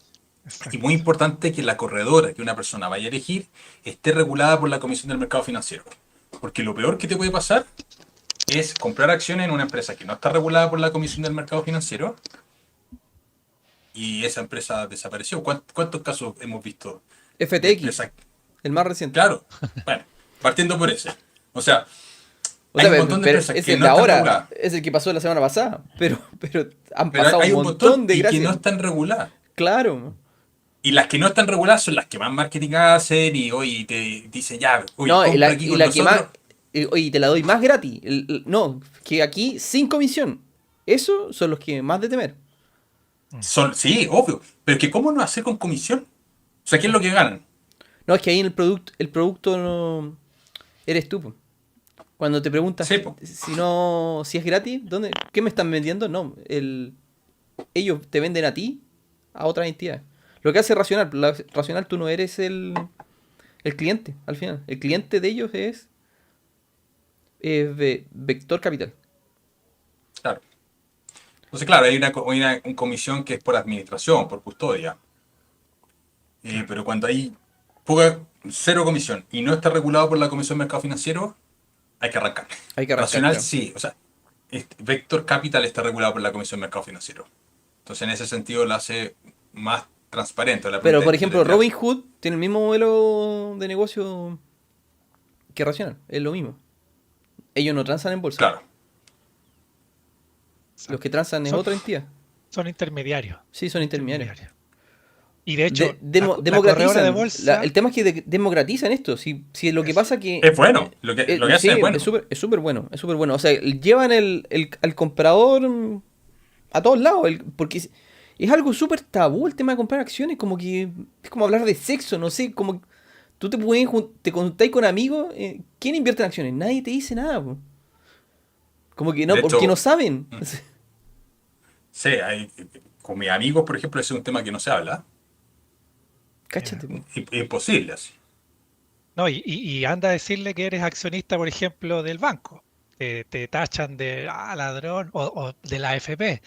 Y muy Exacto. importante que la corredora que una persona vaya a elegir esté regulada por la Comisión del Mercado Financiero. Porque lo peor que te puede pasar es comprar acciones en una empresa que no está regulada por la Comisión del Mercado Financiero y esa empresa desapareció. ¿Cuántos casos hemos visto de FTX, empresas? el más reciente. Claro, bueno, partiendo por ese. O sea, O hay sea, un montón de pero empresas es que el no de están ahora, reguladas, es el que pasó la semana pasada. Pero han pero pasado un hay un montón montón de y que no gracias. están reguladas. Claro. Y las que no están reguladas son las que más marketing hacen y hoy te dicen ya, oye, No, compra aquí y con la que más. nosotros. Oye, te la doy más gratis. No, que aquí sin comisión. Esos son los que más de temer. Mm. Son, sí, obvio, pero es que ¿cómo no hacer con comisión? O sea, ¿qué es lo que ganan? No, es que ahí en el producto no eres tú, po. Cuando te preguntas Sí, po. si no, si es gratis, ¿dónde? ¿Qué me están vendiendo? No, ellos te venden a ti, a otras entidades. Lo que hace Racional, Racional tú no eres el cliente, al final. El cliente de ellos es Vector Capital. Claro. Entonces, claro, hay una comisión que es por administración, por custodia. Claro. Pero cuando hay poca, cero comisión y no está regulado por la Comisión de Mercado Financiero, hay que arrancar. Hay que arrancar, Racional claro. sí, o sea, Vector Capital está regulado por la Comisión de Mercado Financiero. Entonces, en ese sentido, lo hace más transparente. La Pero, pregunta por es, ¿tú ejemplo, tendrías? Robinhood tiene el mismo modelo de negocio que Racional. Es lo mismo. Ellos no transan en bolsa. Claro, Los que Exacto. transan es Son, otra entidad. son intermediarios. Sí, son intermediarios. Intermediarios. Y de hecho, la corredora de Democratizan. bolsa, El tema es que democratizan esto. Si lo que eso. pasa que... es bueno. Lo que sí, hacen es bueno. es súper bueno. Es súper bueno. O sea, llevan al comprador a todos lados. Porque es algo súper tabú el tema de comprar acciones. Como que es como hablar de sexo. No sé, como... Tú te juntáis con amigos. ¿Quién invierte en acciones? Nadie te dice nada, po. Como que no, De porque no hecho, saben. sí, con mis amigos, por ejemplo, ese es un tema que no se habla. Cáchate, po. Imposible así. No, y anda a decirle que eres accionista, por ejemplo, del banco. Te tachan de ladrón o de la AFP.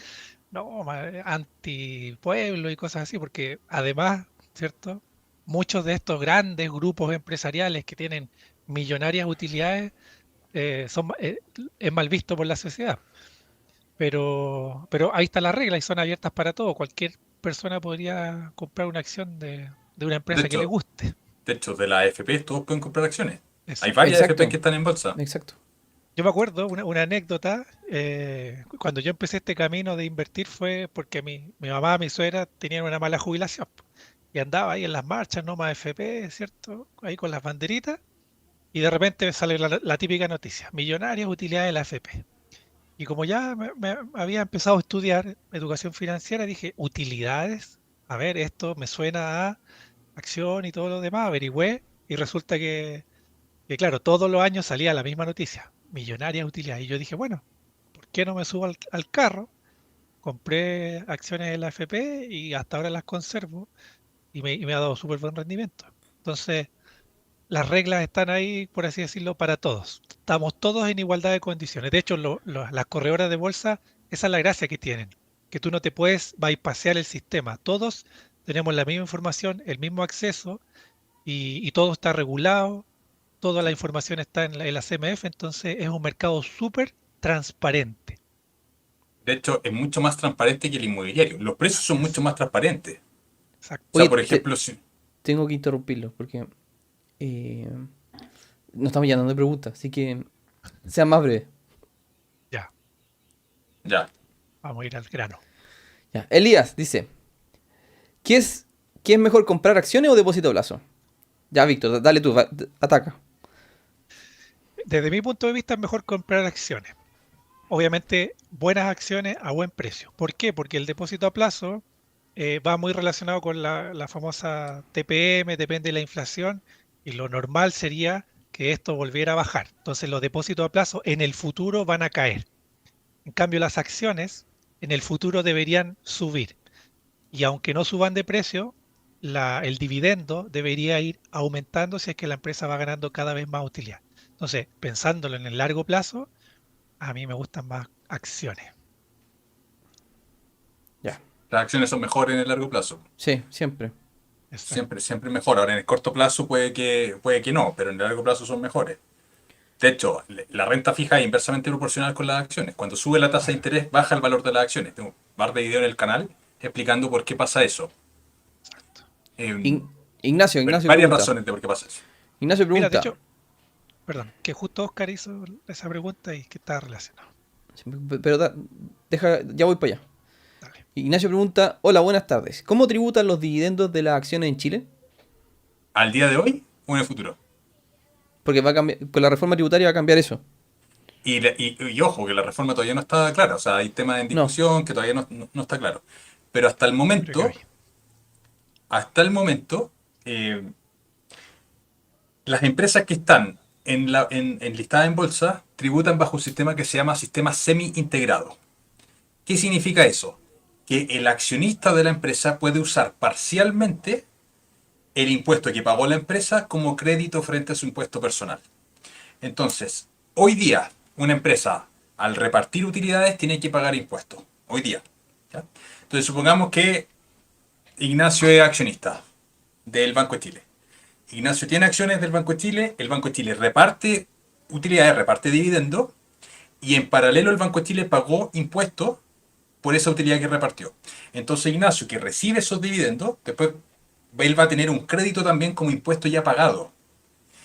No, antipueblo y cosas así, porque además, ¿cierto? muchos de estos grandes grupos empresariales que tienen millonarias utilidades es mal visto por la sociedad. Pero ahí está la regla y son abiertas para todo. Cualquier persona podría comprar una acción de una De empresa que le hecho, guste. de la AFP todos pueden comprar acciones. Hay Exacto. varias AFP que Exacto, están en bolsa. exacto. Yo me acuerdo una anécdota, cuando yo empecé este camino de invertir fue porque mi mamá, mi suegra tenían una mala jubilación y andaba ahí en las marchas, no más FP, ¿cierto? Ahí con las banderitas y de repente me sale la típica noticia, millonarias utilidades de la AFP. Y como ya me había empezado a estudiar educación financiera, dije, utilidades, a ver, esto me suena a acción y todo lo demás, averigüé y resulta que claro, todos los años salía la misma noticia, millonarias utilidades. Y yo dije, bueno, ¿por qué no me subo al carro? Compré acciones de la AFP y hasta ahora las conservo y me ha dado súper buen rendimiento. Entonces, las reglas están ahí, por así decirlo, para todos. Estamos todos en igualdad de condiciones. De hecho, las corredoras de bolsa, esa es la gracia que tienen, que tú no te puedes bypassear el sistema. Todos tenemos la misma información, el mismo acceso y todo está regulado, toda la información está en la CMF, entonces es un mercado súper transparente. De hecho, es mucho más transparente que el inmobiliario. Los precios son mucho Es, más transparentes. O exacto. sea, Oye, por ejemplo, si... tengo que interrumpirlo porque eh, nos estamos llenando de preguntas, así que sea más breve. Ya, Ya. vamos a ir al grano. Ya. Elías dice, ¿qué es, ¿qué es mejor comprar acciones o depósito a plazo? Ya, Víctor, dale tú, ataca. Desde mi punto de vista es mejor comprar acciones. Obviamente, buenas acciones a buen precio. ¿Por qué? Porque el depósito a plazo va muy relacionado con la famosa TPM, depende de la inflación, y lo normal sería que esto volviera a bajar. Entonces los depósitos a plazo en el futuro van a caer. En cambio, las acciones en el futuro deberían subir. Y aunque no suban de precio, el dividendo debería ir aumentando si es que la empresa va ganando cada vez más utilidad. Entonces, pensándolo en el largo plazo, a mí me gustan más acciones. Ya. Las acciones son mejores en el largo plazo. Sí, siempre. Exacto. Siempre, siempre mejor. Ahora, en el corto plazo puede que no, pero en el largo plazo son mejores. De hecho, la renta fija es inversamente proporcional con las acciones. Cuando sube la tasa de Claro, interés, baja el valor de las acciones. Tengo un par de videos en el canal explicando por qué pasa eso. exacto. Eh, Ignacio varias pregunta. razones de por qué pasa eso. Ignacio Mira, de pregunta. hecho, perdón, que justo Oscar hizo esa pregunta y que está relacionado. Pero deja, ya voy para allá. Dale. Ignacio pregunta, hola, buenas tardes. ¿Cómo tributan los dividendos de las acciones en Chile? ¿Al día de hoy o en el futuro? Porque va a cambiar, con la reforma tributaria va a cambiar eso. Y ojo, que la reforma todavía no está clara. O sea, hay temas en No. discusión que todavía no está claro. Pero Yo creo que hoy. hasta el momento, eh, las empresas que están en listadas en bolsa tributan bajo un sistema que se llama sistema semi-integrado. ¿Qué significa eso? Que el accionista de la empresa puede usar parcialmente el impuesto que pagó la empresa como crédito frente a su impuesto personal. Entonces, hoy día, una empresa, al repartir utilidades, tiene que pagar impuestos. Hoy día. ¿Ya? Entonces, supongamos que Ignacio es accionista del Banco de Chile. Ignacio tiene acciones del Banco de Chile, el Banco de Chile reparte utilidades, reparte dividendos, y en paralelo el Banco de Chile pagó impuestos por esa utilidad que repartió. Entonces Ignacio, que recibe esos dividendos, después él va a tener un crédito también como impuesto ya pagado.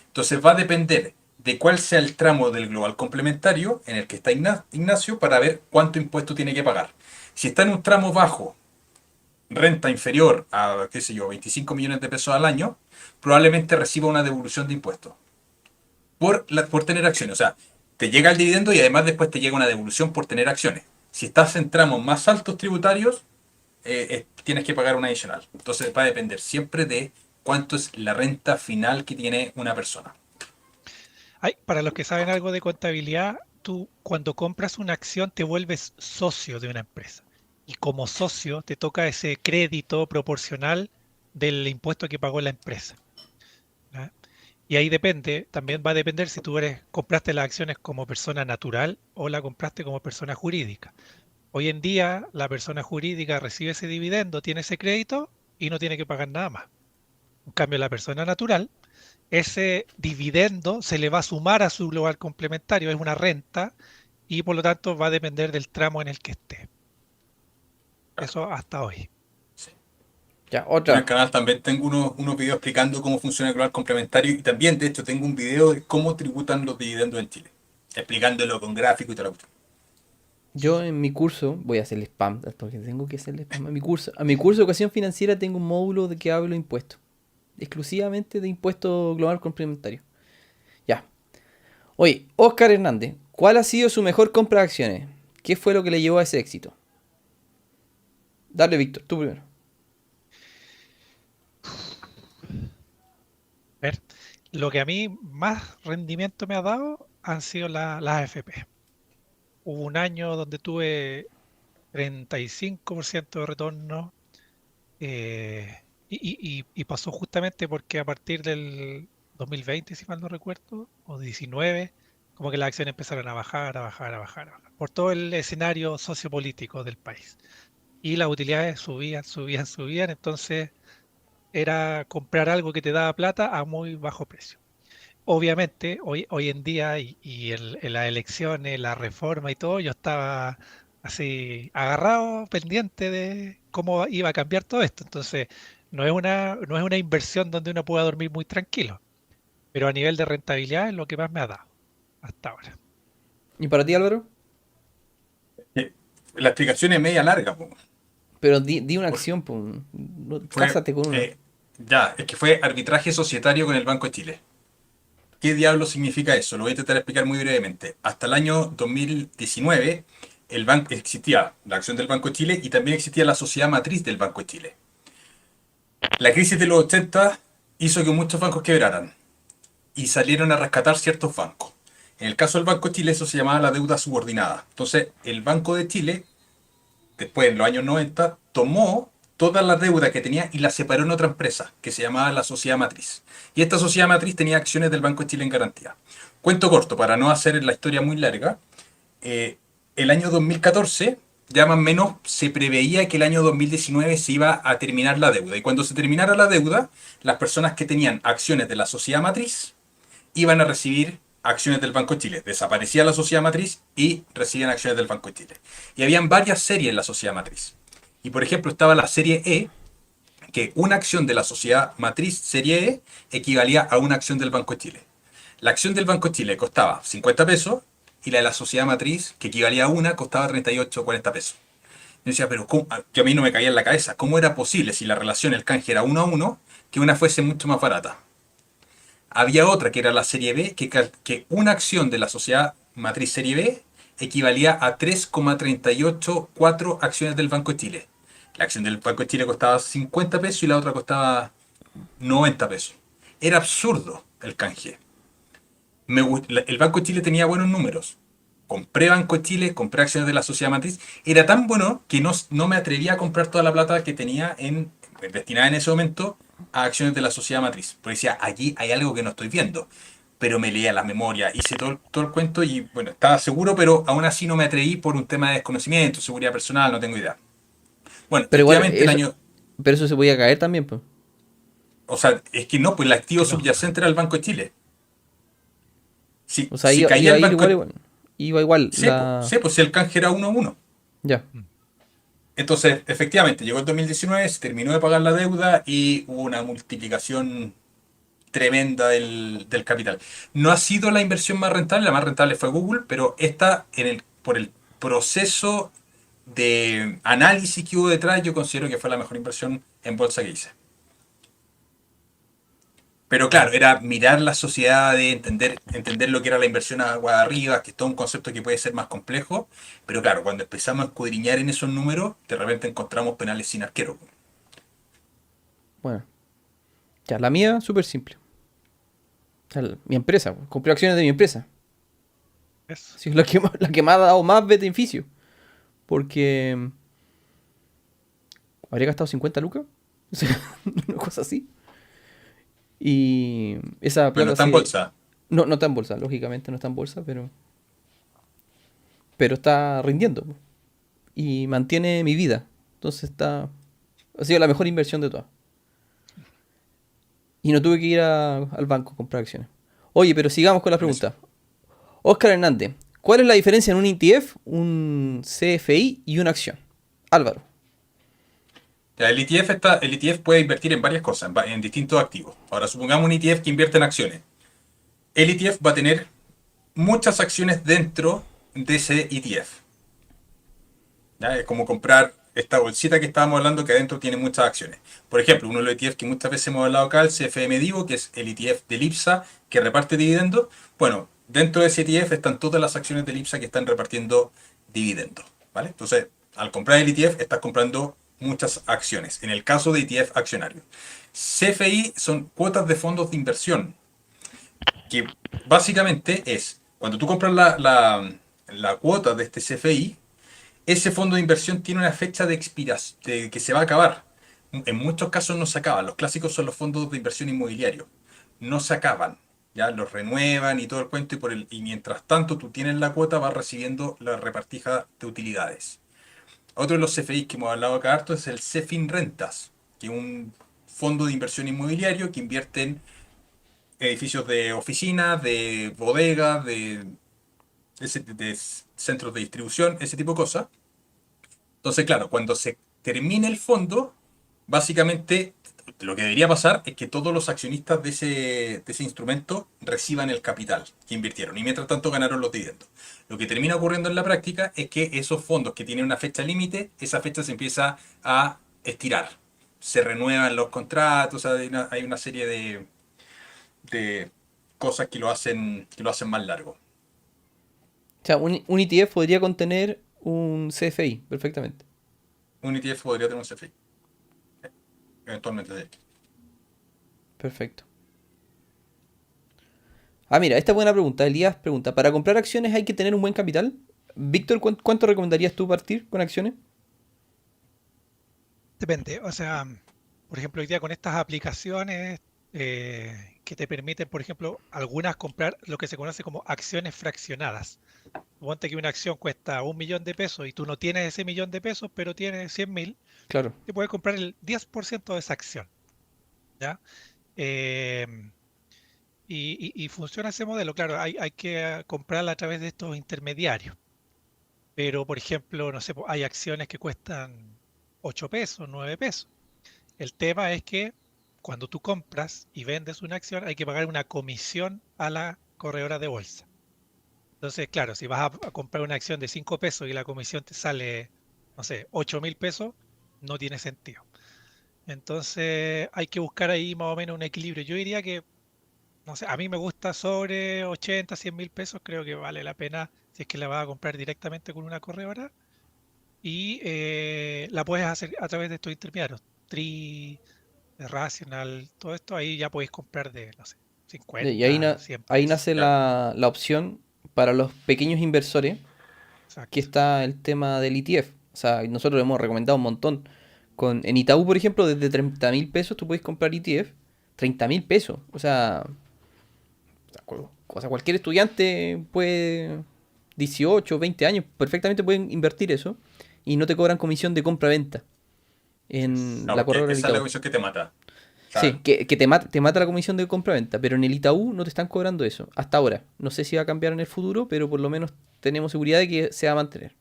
Entonces va a depender de cuál sea el tramo del global complementario en el que está Ignacio para ver cuánto impuesto tiene que pagar. Si está en un tramo bajo, renta inferior a, qué sé yo, 25 millones de pesos al año, probablemente reciba una devolución de impuestos por tener acciones. O sea, te llega el dividendo y además después te llega una devolución por tener acciones. Si estás en tramos más altos tributarios, tienes que pagar un adicional. Entonces va a depender siempre de cuánto es la renta final que tiene una persona. Para los que saben algo de contabilidad, tú cuando compras una acción te vuelves socio de una empresa. Y como socio te toca ese crédito proporcional del impuesto que pagó la empresa. ¿Ya? Y ahí depende, también va a depender si tú compraste las acciones como persona natural o la compraste como persona jurídica. Hoy en día la persona jurídica recibe ese dividendo, tiene ese crédito y no tiene que pagar nada más. En cambio, la persona natural, ese dividendo se le va a sumar a su global complementario, es una renta y por lo tanto va a depender del tramo en el que esté. Claro, Eso hasta hoy. sí. Ya, Yo en el otra. canal también tengo unos videos explicando cómo funciona el global complementario y también, de hecho, tengo un video de cómo tributan los dividendos en Chile, explicándolo con gráfico y toda la cuestión. Yo en mi curso, voy a hacerle spam, porque tengo que hacerle spam a mi curso de educación financiera tengo un módulo de que hablo de impuestos. Exclusivamente de impuesto global complementario. Ya. Oye, Oscar Hernández, ¿cuál ha sido su mejor compra de acciones? ¿Qué fue lo que le llevó a ese éxito? Dale, Víctor, tú primero. A ver, lo que a mí más rendimiento me ha dado han sido las AFP. Hubo un año donde tuve 35% de retorno y pasó justamente porque a partir del 2020, si mal no recuerdo, o 19, como que las acciones empezaron a bajar, a bajar, a bajar, a bajar, por todo el escenario sociopolítico del país. Y las utilidades subían, subían, subían, entonces era comprar algo que te daba plata a muy bajo precio. Obviamente, hoy en día en las elecciones, la reforma y todo, yo estaba así agarrado, pendiente de cómo iba a cambiar todo esto. Entonces, no es una inversión donde uno pueda dormir muy tranquilo, pero a nivel de rentabilidad es lo que más me ha dado hasta ahora. ¿Y para ti, Álvaro? La explicación es media larga, po, Pero di una porque acción, pues. fue, Cásate con una. ya, es que fue arbitraje societario con el Banco de Chile. ¿Qué diablo significa eso? Lo voy a intentar explicar muy brevemente. Hasta el año 2019, el banco, existía la acción del Banco de Chile y también existía la sociedad matriz del Banco de Chile. La crisis de los 80 hizo que muchos bancos quebraran y salieron a rescatar ciertos bancos. En el caso del Banco de Chile eso se llamaba la deuda subordinada. Entonces el Banco de Chile, después en los años 90, tomó toda la deuda que tenía y la separó en otra empresa que se llamaba la sociedad matriz. Y esta sociedad matriz tenía acciones del Banco de Chile en garantía. Cuento corto, para no hacer la historia muy larga, eh, el año 2014, ya más o menos se preveía que el año 2019 se iba a terminar la deuda. Y cuando se terminara la deuda, las personas que tenían acciones de la sociedad matriz iban a recibir acciones del Banco de Chile. Desaparecía la sociedad matriz y recibían acciones del Banco de Chile. Y habían varias series en la sociedad matriz. Y por ejemplo estaba la serie E, que una acción de la sociedad matriz serie E equivalía a una acción del Banco de Chile. La acción del Banco de Chile costaba 50 pesos y la de la sociedad matriz, que equivalía a una, costaba 38 o 40 pesos. Yo decía, pero ¿cómo? Que a mí no me caía en la cabeza. ¿Cómo era posible si la relación, el canje era 1 a 1, que una fuese mucho más barata? Había otra que era la serie B, que una acción de la sociedad matriz serie B equivalía a 3,384 acciones del Banco de Chile. La acción del Banco de Chile costaba 50 pesos y la otra costaba 90 pesos. Era absurdo el canje. El Banco de Chile tenía buenos números. Compré Banco de Chile, compré acciones de la sociedad matriz. Era tan bueno que no me atrevía a comprar toda la plata que tenía destinada en ese momento a acciones de la sociedad matriz. Porque decía, aquí hay algo que no estoy viendo. Pero me leía la memoria, hice todo el cuento y bueno, estaba seguro, pero aún así no me atreví por un tema de desconocimiento, seguridad personal, no tengo idea. Bueno, Pero igual, efectivamente el año, pero eso se podía caer también, pues. o sea, es que no, pues el activo Que no. subyacente era el Banco de Chile. Si, O sea, si caía iba a el ir Banco, igual, igual. Iba igual, la. sé, pues si el canje era 1 a 1. Ya. Mm. Entonces, efectivamente, llegó el 2019, se terminó de pagar la deuda y hubo una multiplicación tremenda del capital. No ha sido la inversión más rentable, la más rentable fue Google, pero esta, por el proceso de análisis que hubo detrás, yo considero que fue la mejor inversión en bolsa que hice. Pero claro, Bueno, era mirar la sociedad, de entender lo que era la inversión agua arriba, que es todo un concepto que puede ser más complejo. Pero claro, cuando empezamos a escudriñar en esos números, de repente encontramos penales sin arquero. Bueno. Ya, la mía, súper simple. O sea, mi empresa, pues. Compré acciones de mi empresa. eso. Sí, la que me ha dado más beneficio. Porque habría gastado 50 lucas. O sea, una cosa así. Y esa Pero no plata está en se. bolsa. No, no está en bolsa, lógicamente no está en bolsa, pero está rindiendo, po. Y mantiene mi vida. Entonces está. Ha sido la mejor inversión de todas. Y no tuve que ir al banco a comprar acciones. Oye, pero sigamos con la Con eso. pregunta. Oscar Hernández, ¿cuál es la diferencia en un ETF, un CFI y una acción? Álvaro. Ya, el ETF puede invertir en varias cosas, en distintos activos. Ahora, supongamos un ETF que invierte en acciones. El ETF va a tener muchas acciones dentro de ese ETF. ¿Ya? Es como comprar esta bolsita que estábamos hablando que adentro tiene muchas acciones. Por ejemplo, uno de los ETFs que muchas veces hemos hablado acá, el CFM Divo, que es el ETF de IPSA que reparte dividendos. Bueno, dentro de ese ETF están todas las acciones de IPSA que están repartiendo dividendos. ¿Vale? Entonces, al comprar el ETF, estás comprando muchas acciones. En el caso de ETF accionarios. CFI son cuotas de fondos de inversión, que básicamente es, cuando tú compras la cuota de este CFI, ese fondo de inversión tiene una fecha de expiración, de que se va a acabar. En muchos casos no se acaban. Los clásicos son los fondos de inversión inmobiliario. No se acaban. Ya los renuevan y todo el cuento. Y mientras tanto tú tienes la cuota, vas recibiendo la repartija de utilidades. Otro de los CFI que hemos hablado acá harto es el CEFIN Rentas, que es un fondo de inversión inmobiliario que invierte en edificios de oficinas, de bodegas, de centros de distribución, ese tipo de cosas. Entonces, claro, cuando se termine el fondo, básicamente lo que debería pasar es que todos los accionistas de ese instrumento reciban el capital que invirtieron y mientras tanto ganaron los dividendos. Lo que termina ocurriendo en la práctica es que esos fondos que tienen una fecha límite, esa fecha se empieza a estirar. Se renuevan los contratos, hay una serie de cosas que lo hacen más largo. O sea, un ETF podría contener un CFI perfectamente. Un ETF podría tener un CFI, eventualmente. Sí. Perfecto. Ah, mira, esta es buena pregunta. Elías pregunta, ¿para comprar acciones hay que tener un buen capital? Víctor, ¿cuánto recomendarías tú partir con acciones? Depende, o sea, por ejemplo, hoy día con estas aplicaciones que te permiten, por ejemplo, algunas comprar lo que se conoce como acciones fraccionadas. Ponte que una acción cuesta 1 millón de pesos y tú no tienes ese millón de pesos, pero tienes 100.000, Claro. te puedes comprar el 10% de esa acción, ¿ya? Em, y funciona ese modelo, claro, hay que comprarla a través de estos intermediarios. Pero, por ejemplo, no sé, hay acciones que cuestan 8 pesos, 9 pesos. El tema es que cuando tú compras y vendes una acción, hay que pagar una comisión a la corredora de bolsa. Entonces, claro, si vas a comprar una acción de 5 pesos y la comisión te sale, no sé, 8.000 pesos, no tiene sentido. Entonces, hay que buscar ahí más o menos un equilibrio. Yo diría que, no sé, a mí me gusta sobre 80, 100.000 pesos, creo que vale la pena si es que la vas a comprar directamente con una corredora y la puedes hacer a través de estos intermediarios, Tri, de Rational, todo esto, ahí ya podéis comprar de, no sé, Y ahí, 50, 100 ahí pesos. nace Ya. la opción para los pequeños inversores, que Exacto. está el tema del ETF. O sea, nosotros hemos recomendado un montón. En Itaú, por ejemplo, desde 30.000 pesos tú puedes comprar ETF. 30.000 pesos. O sea, cualquier estudiante puede, 18, 20 años, perfectamente pueden invertir eso y no te cobran comisión de compra-venta en No, la porque corredora del esa es la Itaú. comisión que te mata. O Sí, sea, que te mata la comisión de compra-venta, pero en el Itaú no te están cobrando eso, hasta ahora. No sé si va a cambiar en el futuro, pero por lo menos tenemos seguridad de que se va a mantener.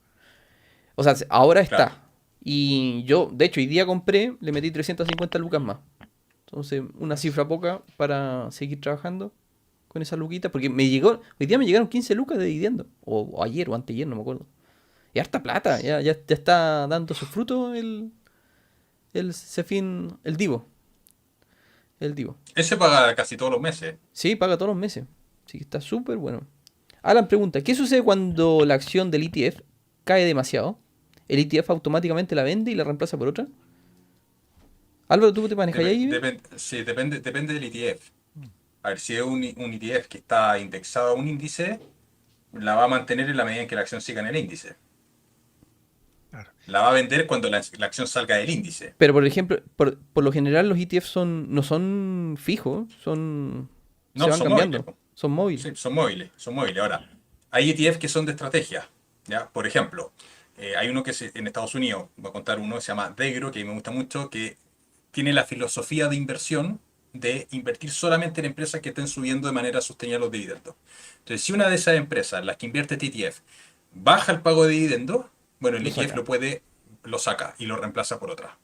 O sea, ahora claro. está. Y yo, de hecho, hoy día compré, le metí 350 lucas más. Entonces, una Eso. cifra poca para seguir trabajando con esa luquita, porque hoy día me llegaron 15 lucas de dividendo, o ayer o anteayer, no me acuerdo. Y harta plata, ya está dando su fruto el Cefin, el Divo. Ese paga casi todos los meses. Sí, paga todos los meses. Así que está súper bueno. Alan pregunta, ¿qué sucede cuando la acción del ETF cae demasiado? ¿El ETF automáticamente la vende y la reemplaza por otra? Álvaro, ¿tú te manejas ahí bien? Sí, depende del ETF. Mm, A ver, si es un ETF que está indexado a un índice, la va a mantener en la medida en que la acción siga en el índice. claro. La va a vender cuando la acción salga del índice. Pero por ejemplo, por lo general los ETF no son fijos, se No, van son móviles, cambiando, po. son móviles. Sí, son móviles, son móviles. Ahora, hay ETF que son de estrategia. ¿Ya? Por ejemplo, hay uno que en Estados Unidos, voy a contar uno que se llama Degro, que me gusta mucho, que tiene la filosofía de inversión de invertir solamente en empresas que estén subiendo de manera sostenible los dividendos. Entonces, si una de esas empresas, las que invierte este ETF, baja el pago de dividendos, bueno, el Lo ETF saca. lo saca y lo reemplaza por otra.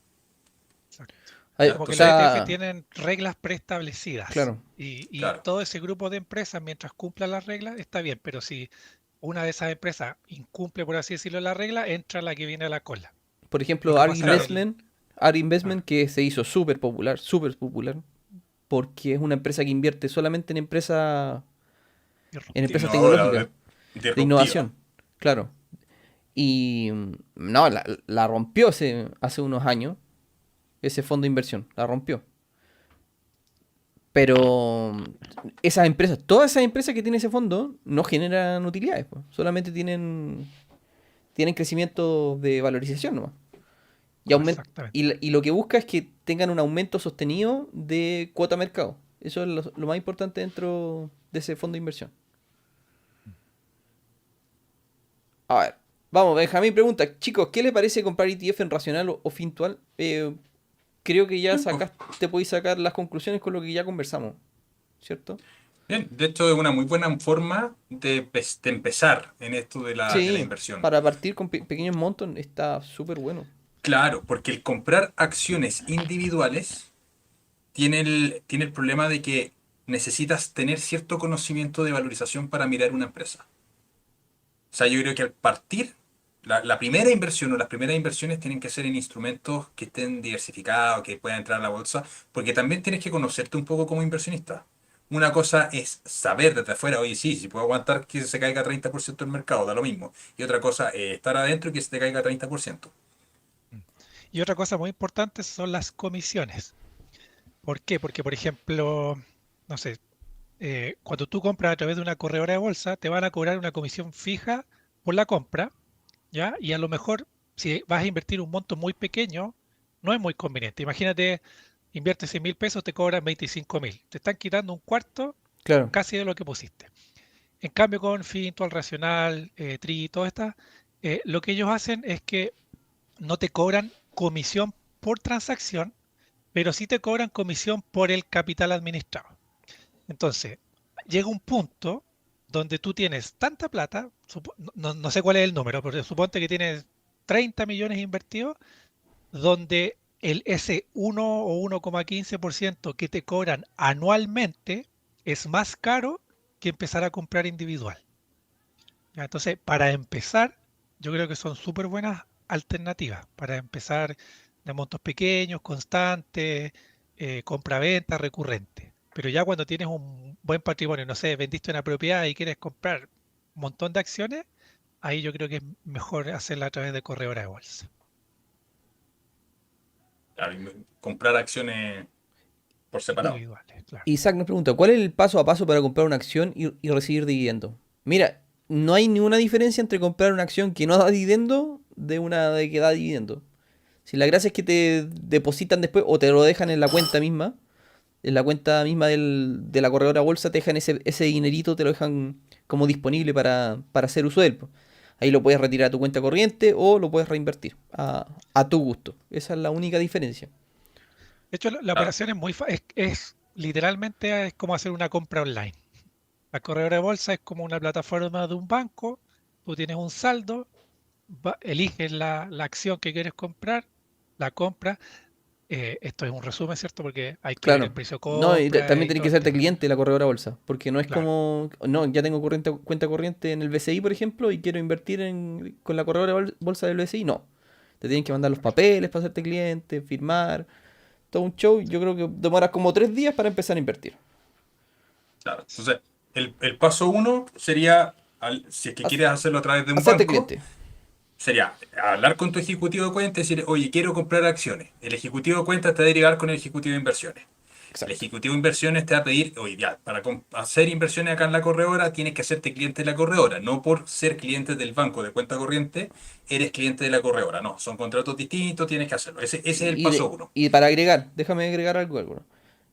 Exacto. Ahí, ¿Ya? Como que los Entonces, ETF está, tienen reglas preestablecidas claro. y claro. todo ese grupo de empresas, mientras cumplan las reglas, está bien, pero si una de esas empresas incumple, por así decirlo, la regla, entra la que viene a la cola. Por Lo ejemplo, que ARK pasa en Claro, el... Investment, ARK Ah, Investment que se hizo súper popular, porque es una empresa que invierte solamente en empresas disruptivas. innovadora, tecnológicas, de disruptiva. innovación, claro. Y no, la rompió hace unos años, ese fondo de inversión, la rompió. Pero esas empresas, todas esas empresas que tienen ese fondo, no generan utilidades, pues. Solamente tienen crecimiento de valorización nomás. Y, Exactamente. y lo que busca es que tengan un aumento sostenido de cuota a mercado. Eso es lo más importante dentro de ese fondo de inversión. A ver, vamos, Benjamín pregunta, chicos, ¿qué le parece comprar ETF en racional o fintual? Creo que ya Bien, pues. te podéis sacar las conclusiones con lo que ya conversamos, ¿cierto? Bien, de hecho es una muy buena forma de empezar en esto de la Sí, inversión. para partir con pequeños montos está súper bueno. Claro, porque el comprar acciones individuales tiene el problema de que necesitas tener cierto conocimiento de valorización para mirar una empresa. O sea, yo creo que al partir, la primera inversión o las primeras inversiones tienen que ser en instrumentos que estén diversificados, que puedan entrar a la bolsa, porque también tienes que conocerte un poco como inversionista. Una cosa es saber desde afuera, oye, sí, si puedo aguantar que se caiga 30% el mercado, da lo mismo. Y otra cosa es estar adentro y que se te caiga 30%. Y otra cosa muy importante son las comisiones. ¿Por qué? Porque, por ejemplo, no sé, cuando tú compras a través de una corredora de bolsa, te van a cobrar una comisión fija por la compra, ¿ya? Y a lo mejor, si vas a invertir un monto muy pequeño, no es muy conveniente. Imagínate, inviertes 100.000 pesos, te cobran 25.000. Te están quitando un cuarto Claro, casi de lo que pusiste. En cambio, con Fintual, Racional, Tri, todas estas, lo que ellos hacen es que no te cobran comisión por transacción, pero sí te cobran comisión por el capital administrado. Entonces, llega un punto donde tú tienes tanta plata, no sé cuál es el número, pero suponte que tienes 30 millones invertidos, donde ese 1 o 1,15% que te cobran anualmente es más caro que empezar a comprar individual. ¿Ya? Entonces, para empezar, yo creo que son súper buenas alternativas para empezar de montos pequeños, constantes, compra-venta, recurrente. Pero ya cuando tienes un buen patrimonio, no sé, vendiste una propiedad y quieres comprar un montón de acciones, ahí yo creo que es mejor hacerla a través de corredora de bolsa. Claro, comprar acciones por separado. Individuales, claro. Isaac nos pregunta, ¿cuál es el paso a paso para comprar una acción y recibir dividendo? Mira, no hay ninguna diferencia entre comprar una acción que no da dividendo de una de que da dividendo. Si la gracia es que te depositan después o te lo dejan en la cuenta misma, en la cuenta misma de la corredora bolsa, te dejan ese dinerito, te lo dejan como disponible para hacer uso de él, po. Ahí lo puedes retirar a tu cuenta corriente o lo puedes reinvertir a tu gusto. Esa es la única diferencia. De hecho, la Claro. operación es muy es literalmente es como hacer una compra online. La corredora de bolsa es como una plataforma de un banco, tú tienes un saldo, eliges la acción que quieres comprar, la compras. Esto es un resumen, ¿cierto? Porque hay que ver el Claro. precio de No, y compra también y tenés todo que serte este. cliente de la corredora bolsa. Porque no es Claro, como, no, ya tengo cuenta corriente en el BCI, por ejemplo, y quiero invertir con la corredora bolsa del BCI. No. Te tienen que mandar los claro. papeles para hacerte cliente, firmar, todo un show. Yo creo que demoras como 3 días para empezar a invertir. Claro. Entonces, el paso uno sería, si es que Haz- quieres hacerlo a través de un Hacerte banco, cliente. sería hablar con tu ejecutivo de cuenta y decir, oye, quiero comprar acciones. El ejecutivo de cuenta te va a derivar con el ejecutivo de inversiones. El Exacto. ejecutivo de inversiones te va a pedir, oye, ya, para hacer inversiones acá en la corredora tienes que hacerte cliente de la corredora. No por ser cliente del banco de cuenta corriente, eres cliente de la corredora. No, son contratos distintos, tienes que hacerlo. Ese es el paso uno. Y para agregar, déjame agregar algo.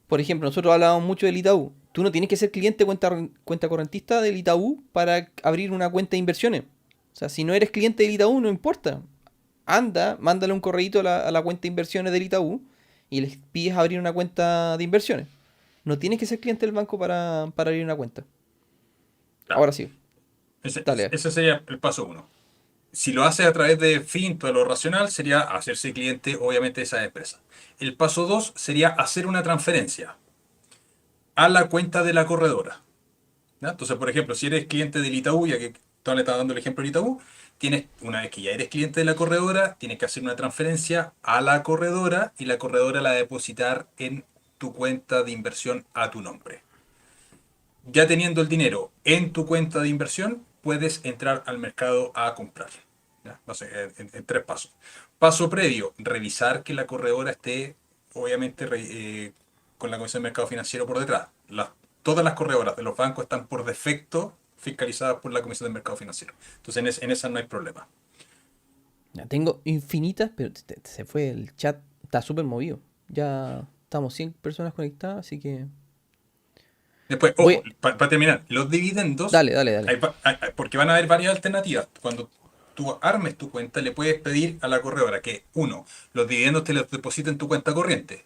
Por ejemplo, nosotros hablábamos mucho del Itaú. Tú no tienes que ser cliente cuenta correntista del Itaú para abrir una cuenta de inversiones. O sea, si no eres cliente del Itaú, no importa. Anda, mándale un correíto a la cuenta de inversiones del Itaú y les pides abrir una cuenta de inversiones. No tienes que ser cliente del banco para abrir una cuenta. Claro. Ahora sí, dale. Ese sería el paso uno. Si lo haces a través de Finto, lo racional, sería hacerse cliente, obviamente, de esa empresa. El paso 2 sería hacer una transferencia a la cuenta de la corredora. ¿Ya? Entonces, por ejemplo, si eres cliente del Itaú, ya que Tony le está dando el ejemplo del Itaú, una vez que ya eres cliente de la corredora, tienes que hacer una transferencia a la corredora y la corredora la depositar en tu cuenta de inversión a tu nombre. Ya teniendo el dinero en tu cuenta de inversión, puedes entrar al mercado a comprar. ¿Ya? No sé, en tres pasos. Paso previo, revisar que la corredora esté, obviamente, con la Comisión de Mercado Financiero por detrás. Todas las corredoras de los bancos están por defecto fiscalizadas por la Comisión de Mercado Financiero. Entonces, en esa no hay problema. Ya tengo infinitas, pero se fue el chat, está súper movido. Ya estamos 100 personas conectadas, así que... Después, ojo, Voy... para terminar, los dividendos, Dale, dale, dale. porque van a haber varias alternativas. Cuando tú armes tu cuenta, le puedes pedir a la corredora que, uno, los dividendos te los deposite en tu cuenta corriente,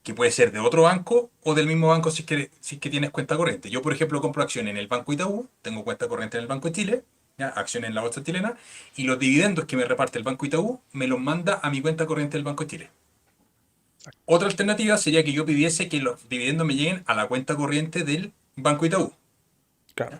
que puede ser de otro banco o del mismo banco si es que tienes cuenta corriente. Yo, por ejemplo, compro acciones en el Banco Itaú, tengo cuenta corriente en el Banco de Chile, ¿ya? Acciones en la bolsa chilena, y los dividendos que me reparte el Banco Itaú me los manda a mi cuenta corriente del Banco de Chile. Otra alternativa sería que yo pidiese que los dividendos me lleguen a la cuenta corriente del Banco Itaú. Claro.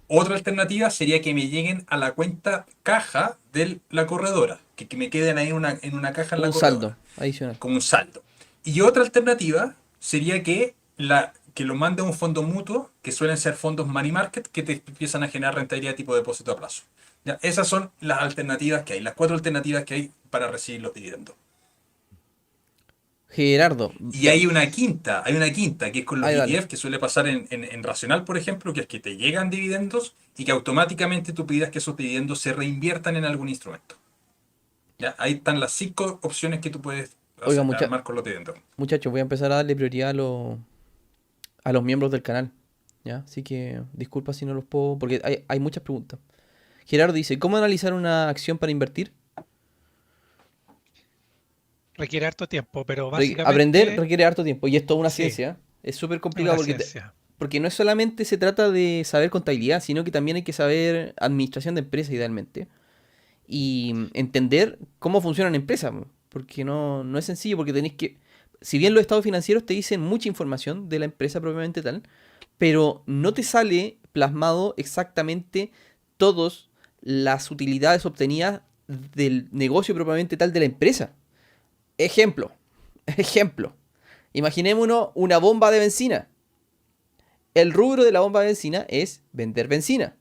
Otra alternativa sería que me lleguen a la cuenta caja de la corredora, que me queden ahí en una caja en Como la un corredora, saldo adicional. como un saldo. Y otra alternativa sería que lo mande a un fondo mutuo, que suelen ser fondos money market, que te empiezan a generar rentabilidad tipo depósito a plazo. ¿Ya? Esas son las alternativas que hay, las cuatro alternativas que hay para recibir los dividendos. Gerardo, Y ya. hay una quinta, que es con los Ahí dale. ETF, que suele pasar en Racional, por ejemplo, que es que te llegan dividendos y que automáticamente tú pidas que esos dividendos se reinviertan en algún instrumento. ¿Ya? Ahí están las 5 opciones que tú puedes Oiga, armar con los dividendos. muchachos, voy a empezar a darle prioridad a los miembros del canal. ¿Ya? Así que disculpa si no los puedo, porque hay muchas preguntas. Gerardo dice, ¿cómo analizar una acción para invertir? Requiere harto tiempo, pero Aprender básicamente requiere harto tiempo y es toda una sí, ciencia. Es súper es complicado una porque, ciencia. porque no es solamente se trata de saber contabilidad, sino que también hay que saber administración de empresa idealmente. Y entender cómo funciona una empresa. Porque no es sencillo, porque tenéis que... Si bien los estados financieros te dicen mucha información de la empresa propiamente tal, pero no te sale plasmado exactamente todas las utilidades obtenidas del negocio propiamente tal de la empresa. Ejemplo, ejemplo. Imaginémonos una bomba de benzina. El rubro de la bomba de benzina es vender benzina.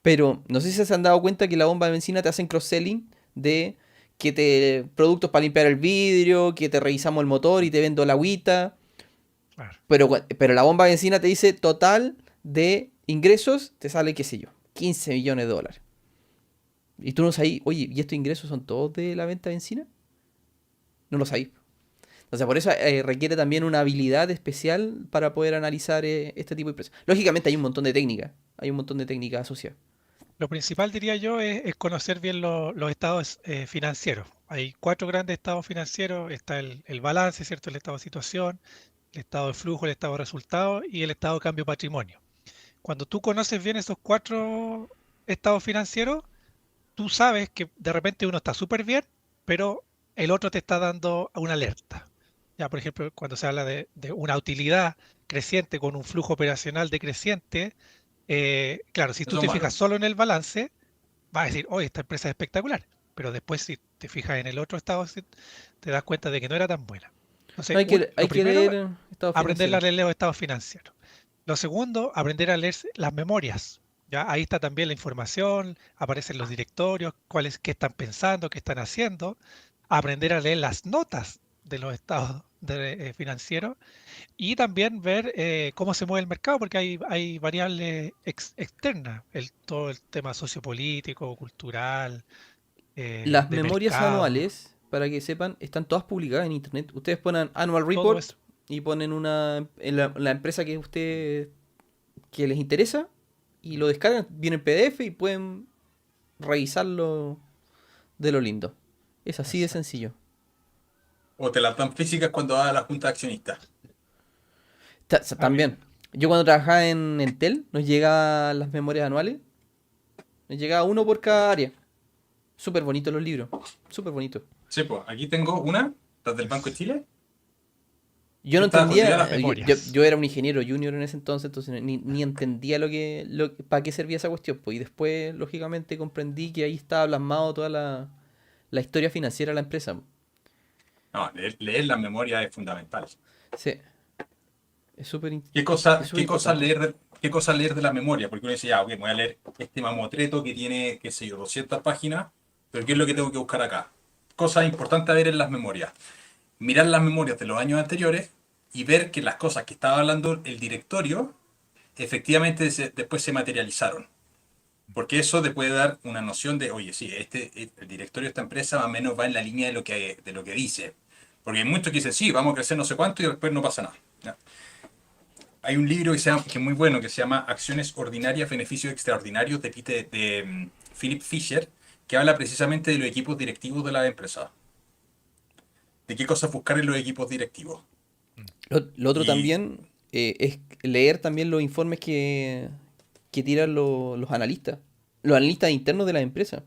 Pero no sé si se han dado cuenta que la bomba de benzina te hacen cross-selling de que te productos para limpiar el vidrio, que te revisamos el motor y te vendo la agüita. Claro. Pero la bomba de benzina te dice total de ingresos, te sale, qué sé yo, 15 millones de dólares. Y tú no sabes, oye, ¿y estos ingresos son todos de la venta de benzina? No lo sabéis. Entonces, por eso requiere también una habilidad especial para poder analizar este tipo de empresas. Lógicamente hay un montón de técnicas, hay un montón de técnicas asociadas. Lo principal, diría yo, es conocer bien los estados financieros. Hay cuatro grandes estados financieros. Está el balance, ¿cierto? El estado de situación, el estado de flujo, el estado de resultados y el estado de cambio patrimonio. Cuando tú conoces bien esos cuatro estados financieros, tú sabes que de repente uno está súper bien, pero el otro te está dando una alerta. Ya, por ejemplo, cuando se habla de una utilidad creciente con un flujo operacional decreciente, claro, si tú Eso es te fijas malo. solo en el balance, vas a decir, oye, esta empresa es espectacular, pero después si te fijas en el otro estado, te das cuenta de que no era tan buena. No Entonces, hay que, lo hay que primero, leer estado aprender financiero. a leer los estados financieros. Lo segundo, aprender a leer las memorias. Ya ahí está también la información, aparecen los directorios, qué están pensando, qué están haciendo. Aprender a leer las notas de los estados financieros y también ver cómo se mueve el mercado, porque hay variables externas, todo el tema sociopolítico, cultural, Las de memorias mercado, anuales, para que sepan, están todas publicadas en internet. Ustedes ponen Annual todo Report eso. y ponen en la empresa que les interesa y lo descargan, viene en PDF y pueden revisarlo de lo lindo. Es así de Exacto. sencillo. O te las dan físicas cuando vas a la junta de accionistas. Ah, bien. También. Yo cuando trabajaba en Entel, nos llegaban las memorias anuales. Nos llegaba uno por cada área. Súper bonitos los libros. Súper bonitos. Sí, pues aquí tengo una, las del Banco de Es- Chile, Yo que no está son dividida las entendía, memorias. yo era un ingeniero junior en ese entonces ni entendía para qué servía esa cuestión. Pues, y después, lógicamente, comprendí que ahí estaba plasmado toda la historia financiera de la empresa. no, leer las memorias es fundamental. Sí, es súper es súper Qué cosa importante. leer, qué cosa leer de la memoria? Porque uno dice, ya, ok, me voy a leer este mamotreto que tiene, qué sé yo, 200 páginas, pero ¿qué es lo que tengo que buscar acá? Cosas importantes a ver en las memorias. Mirar las memorias de los años anteriores y ver que las cosas que estaba hablando el directorio efectivamente después se materializaron. Porque eso te puede dar una noción de, oye, sí, el directorio de esta empresa más o menos va en la línea de lo que dice. Porque hay muchos que dicen, sí, vamos a crecer no sé cuánto y después no pasa nada. ¿Ya? Hay un libro que es muy bueno que se llama Acciones Ordinarias, Beneficios Extraordinarios de Philip Fisher, que habla precisamente de los equipos directivos de la empresa. De qué cosas buscar en los equipos directivos. Mm. Lo otro Y también es leer también los informes que tiran los analistas. Los analistas internos de la empresa.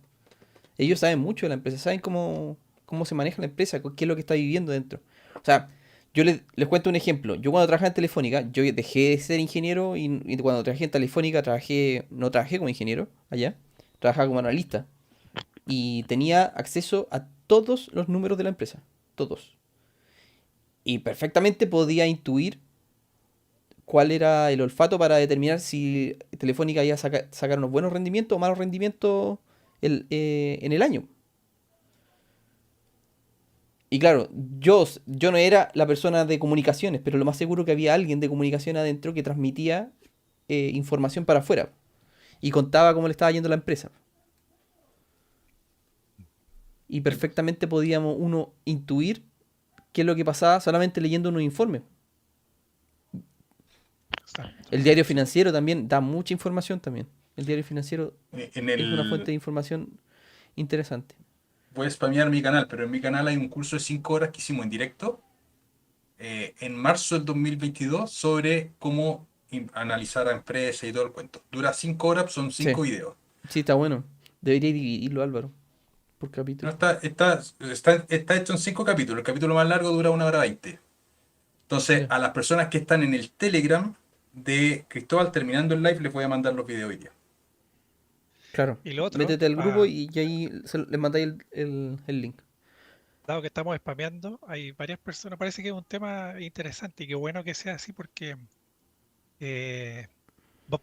Ellos saben mucho de la empresa, saben cómo se maneja la empresa, qué es lo que está viviendo dentro. O sea, les cuento un ejemplo. Yo cuando trabajaba en Telefónica, yo dejé de ser ingeniero y cuando trabajé en Telefónica no trabajé como ingeniero allá, trabajaba como analista y tenía acceso a todos los números de la empresa, todos. Y perfectamente podía intuir cuál era el olfato para determinar si Telefónica iba a sacar unos buenos rendimientos o malos rendimientos en el año. Y claro, yo no era la persona de comunicaciones, pero lo más seguro que había alguien de comunicación adentro que transmitía información para afuera y contaba cómo le estaba yendo a la empresa. Y perfectamente podíamos uno intuir qué es lo que pasaba solamente leyendo unos informes. Exacto. El diario financiero también da mucha información también. El diario financiero en es una fuente el... de información interesante. Voy a spamear mi canal, pero en mi canal hay un curso de 5 horas que hicimos en directo en marzo del 2022 sobre cómo analizar a empresas y todo el cuento. Dura 5 horas, son Sí, 5 videos. sí, está bueno. Debería dividirlo, Álvaro, por No, capítulo. está hecho en 5 capítulos. El capítulo más largo dura 1 hora 20. Entonces, Ya, a las personas que están en el Telegram de Cristóbal terminando el live, les voy a mandar los videos hoy día. claro. Y lo otro, Métete al grupo y ahí le mandáis el link. dado que estamos spameando, hay varias personas, parece que es un tema interesante y qué bueno que sea así porque eh,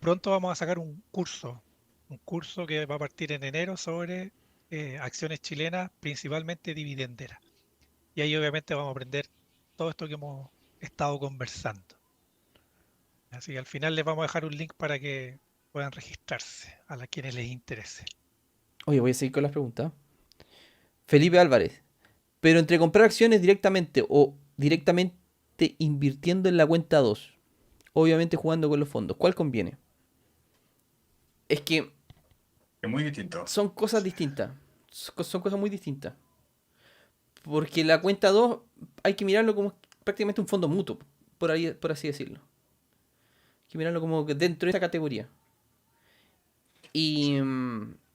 pronto vamos a sacar un curso que va a partir en enero sobre acciones chilenas, principalmente dividenderas. Y ahí obviamente vamos a aprender todo esto que hemos estado conversando. Así que al final les vamos a dejar un link para que puedan registrarse a quienes les interese. Oye, voy a seguir con las preguntas. Felipe Álvarez. Pero entre comprar acciones directamente o directamente invirtiendo en la cuenta 2, obviamente jugando con los fondos, ¿cuál conviene? Es que Es muy distinto. son cosas distintas. Son cosas muy distintas. Porque la cuenta 2 hay que mirarlo como prácticamente un fondo mutuo, por así decirlo. Hay que mirarlo como que dentro de esta categoría. Y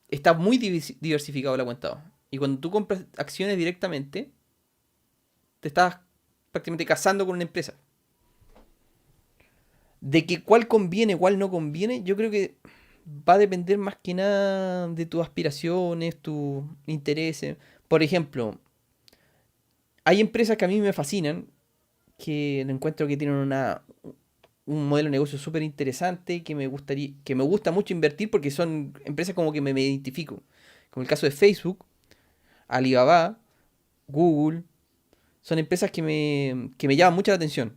está muy diversificado la cuenta 2. Y cuando tú compras acciones directamente, te estás prácticamente casando con una empresa. De que cuál conviene, cuál no conviene, yo creo que va a depender más que nada de tus aspiraciones, tus intereses. Por ejemplo, hay empresas que a mí me fascinan, que encuentro que tienen un modelo de negocio súper interesante, que me gusta mucho invertir porque son empresas como que me identifico. Como el caso de Facebook, Alibaba, Google, son empresas que me llaman mucho la atención.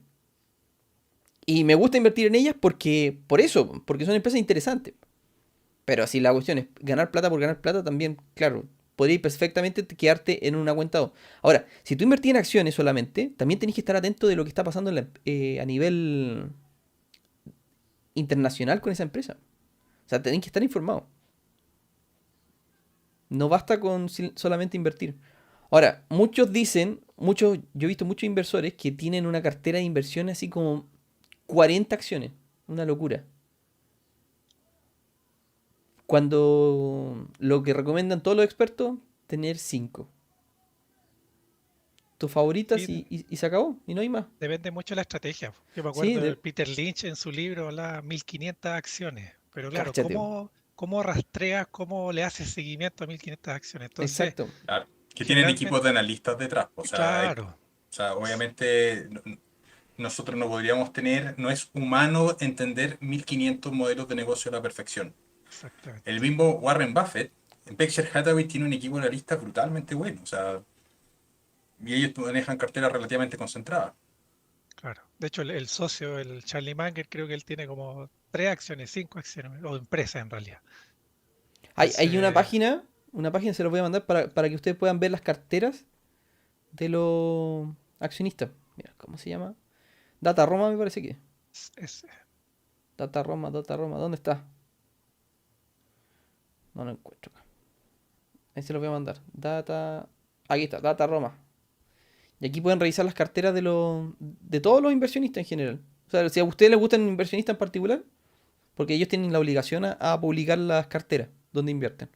Y me gusta invertir en ellas por eso, porque son empresas interesantes. Pero si la cuestión es ganar plata por ganar plata, también, claro, podrías perfectamente quedarte en una cuenta 2. Ahora, si tú invertís en acciones solamente, también tenés que estar atento de lo que está pasando a nivel internacional con esa empresa. O sea, tenés que estar informado. No basta con solamente invertir. Ahora, yo he visto muchos inversores que tienen una cartera de inversión así como 40 acciones. Una locura. Cuando lo que recomiendan todos los expertos, tener 5. Tus favoritas Sí, y se acabó. Y no hay más. depende mucho de la estrategia. Yo me Sí, acuerdo de Peter Lynch en su libro, las 1500 acciones. Pero claro, cáchate. ¿cómo rastreas, cómo le haces seguimiento a 1500 acciones? Entonces, Exacto. Claro, que tienen generalmente, equipos de analistas detrás. O sea, claro, obviamente nosotros no podríamos tener, no es humano entender 1500 modelos de negocio a la perfección. El exactamente. mismo Warren Buffett, Berkshire Hathaway tiene un equipo de analistas brutalmente bueno. O sea, y ellos manejan carteras relativamente concentradas. Claro. De hecho, el socio, el Charlie Munger, creo que él tiene como 3 acciones, 5 acciones, o empresas en realidad. Hay Entonces, una página se los voy a mandar para que ustedes puedan ver las carteras de los accionistas. Mira, ¿cómo se llama? Data Roma me parece que es. es Data Roma, ¿dónde está? No lo encuentro acá. Ahí se los voy a mandar. Aquí está, Data Roma. Y aquí pueden revisar las carteras de todos los inversionistas en general. O sea, si a ustedes les gustan inversionistas en particular, porque ellos tienen la obligación a publicar las carteras donde invierten.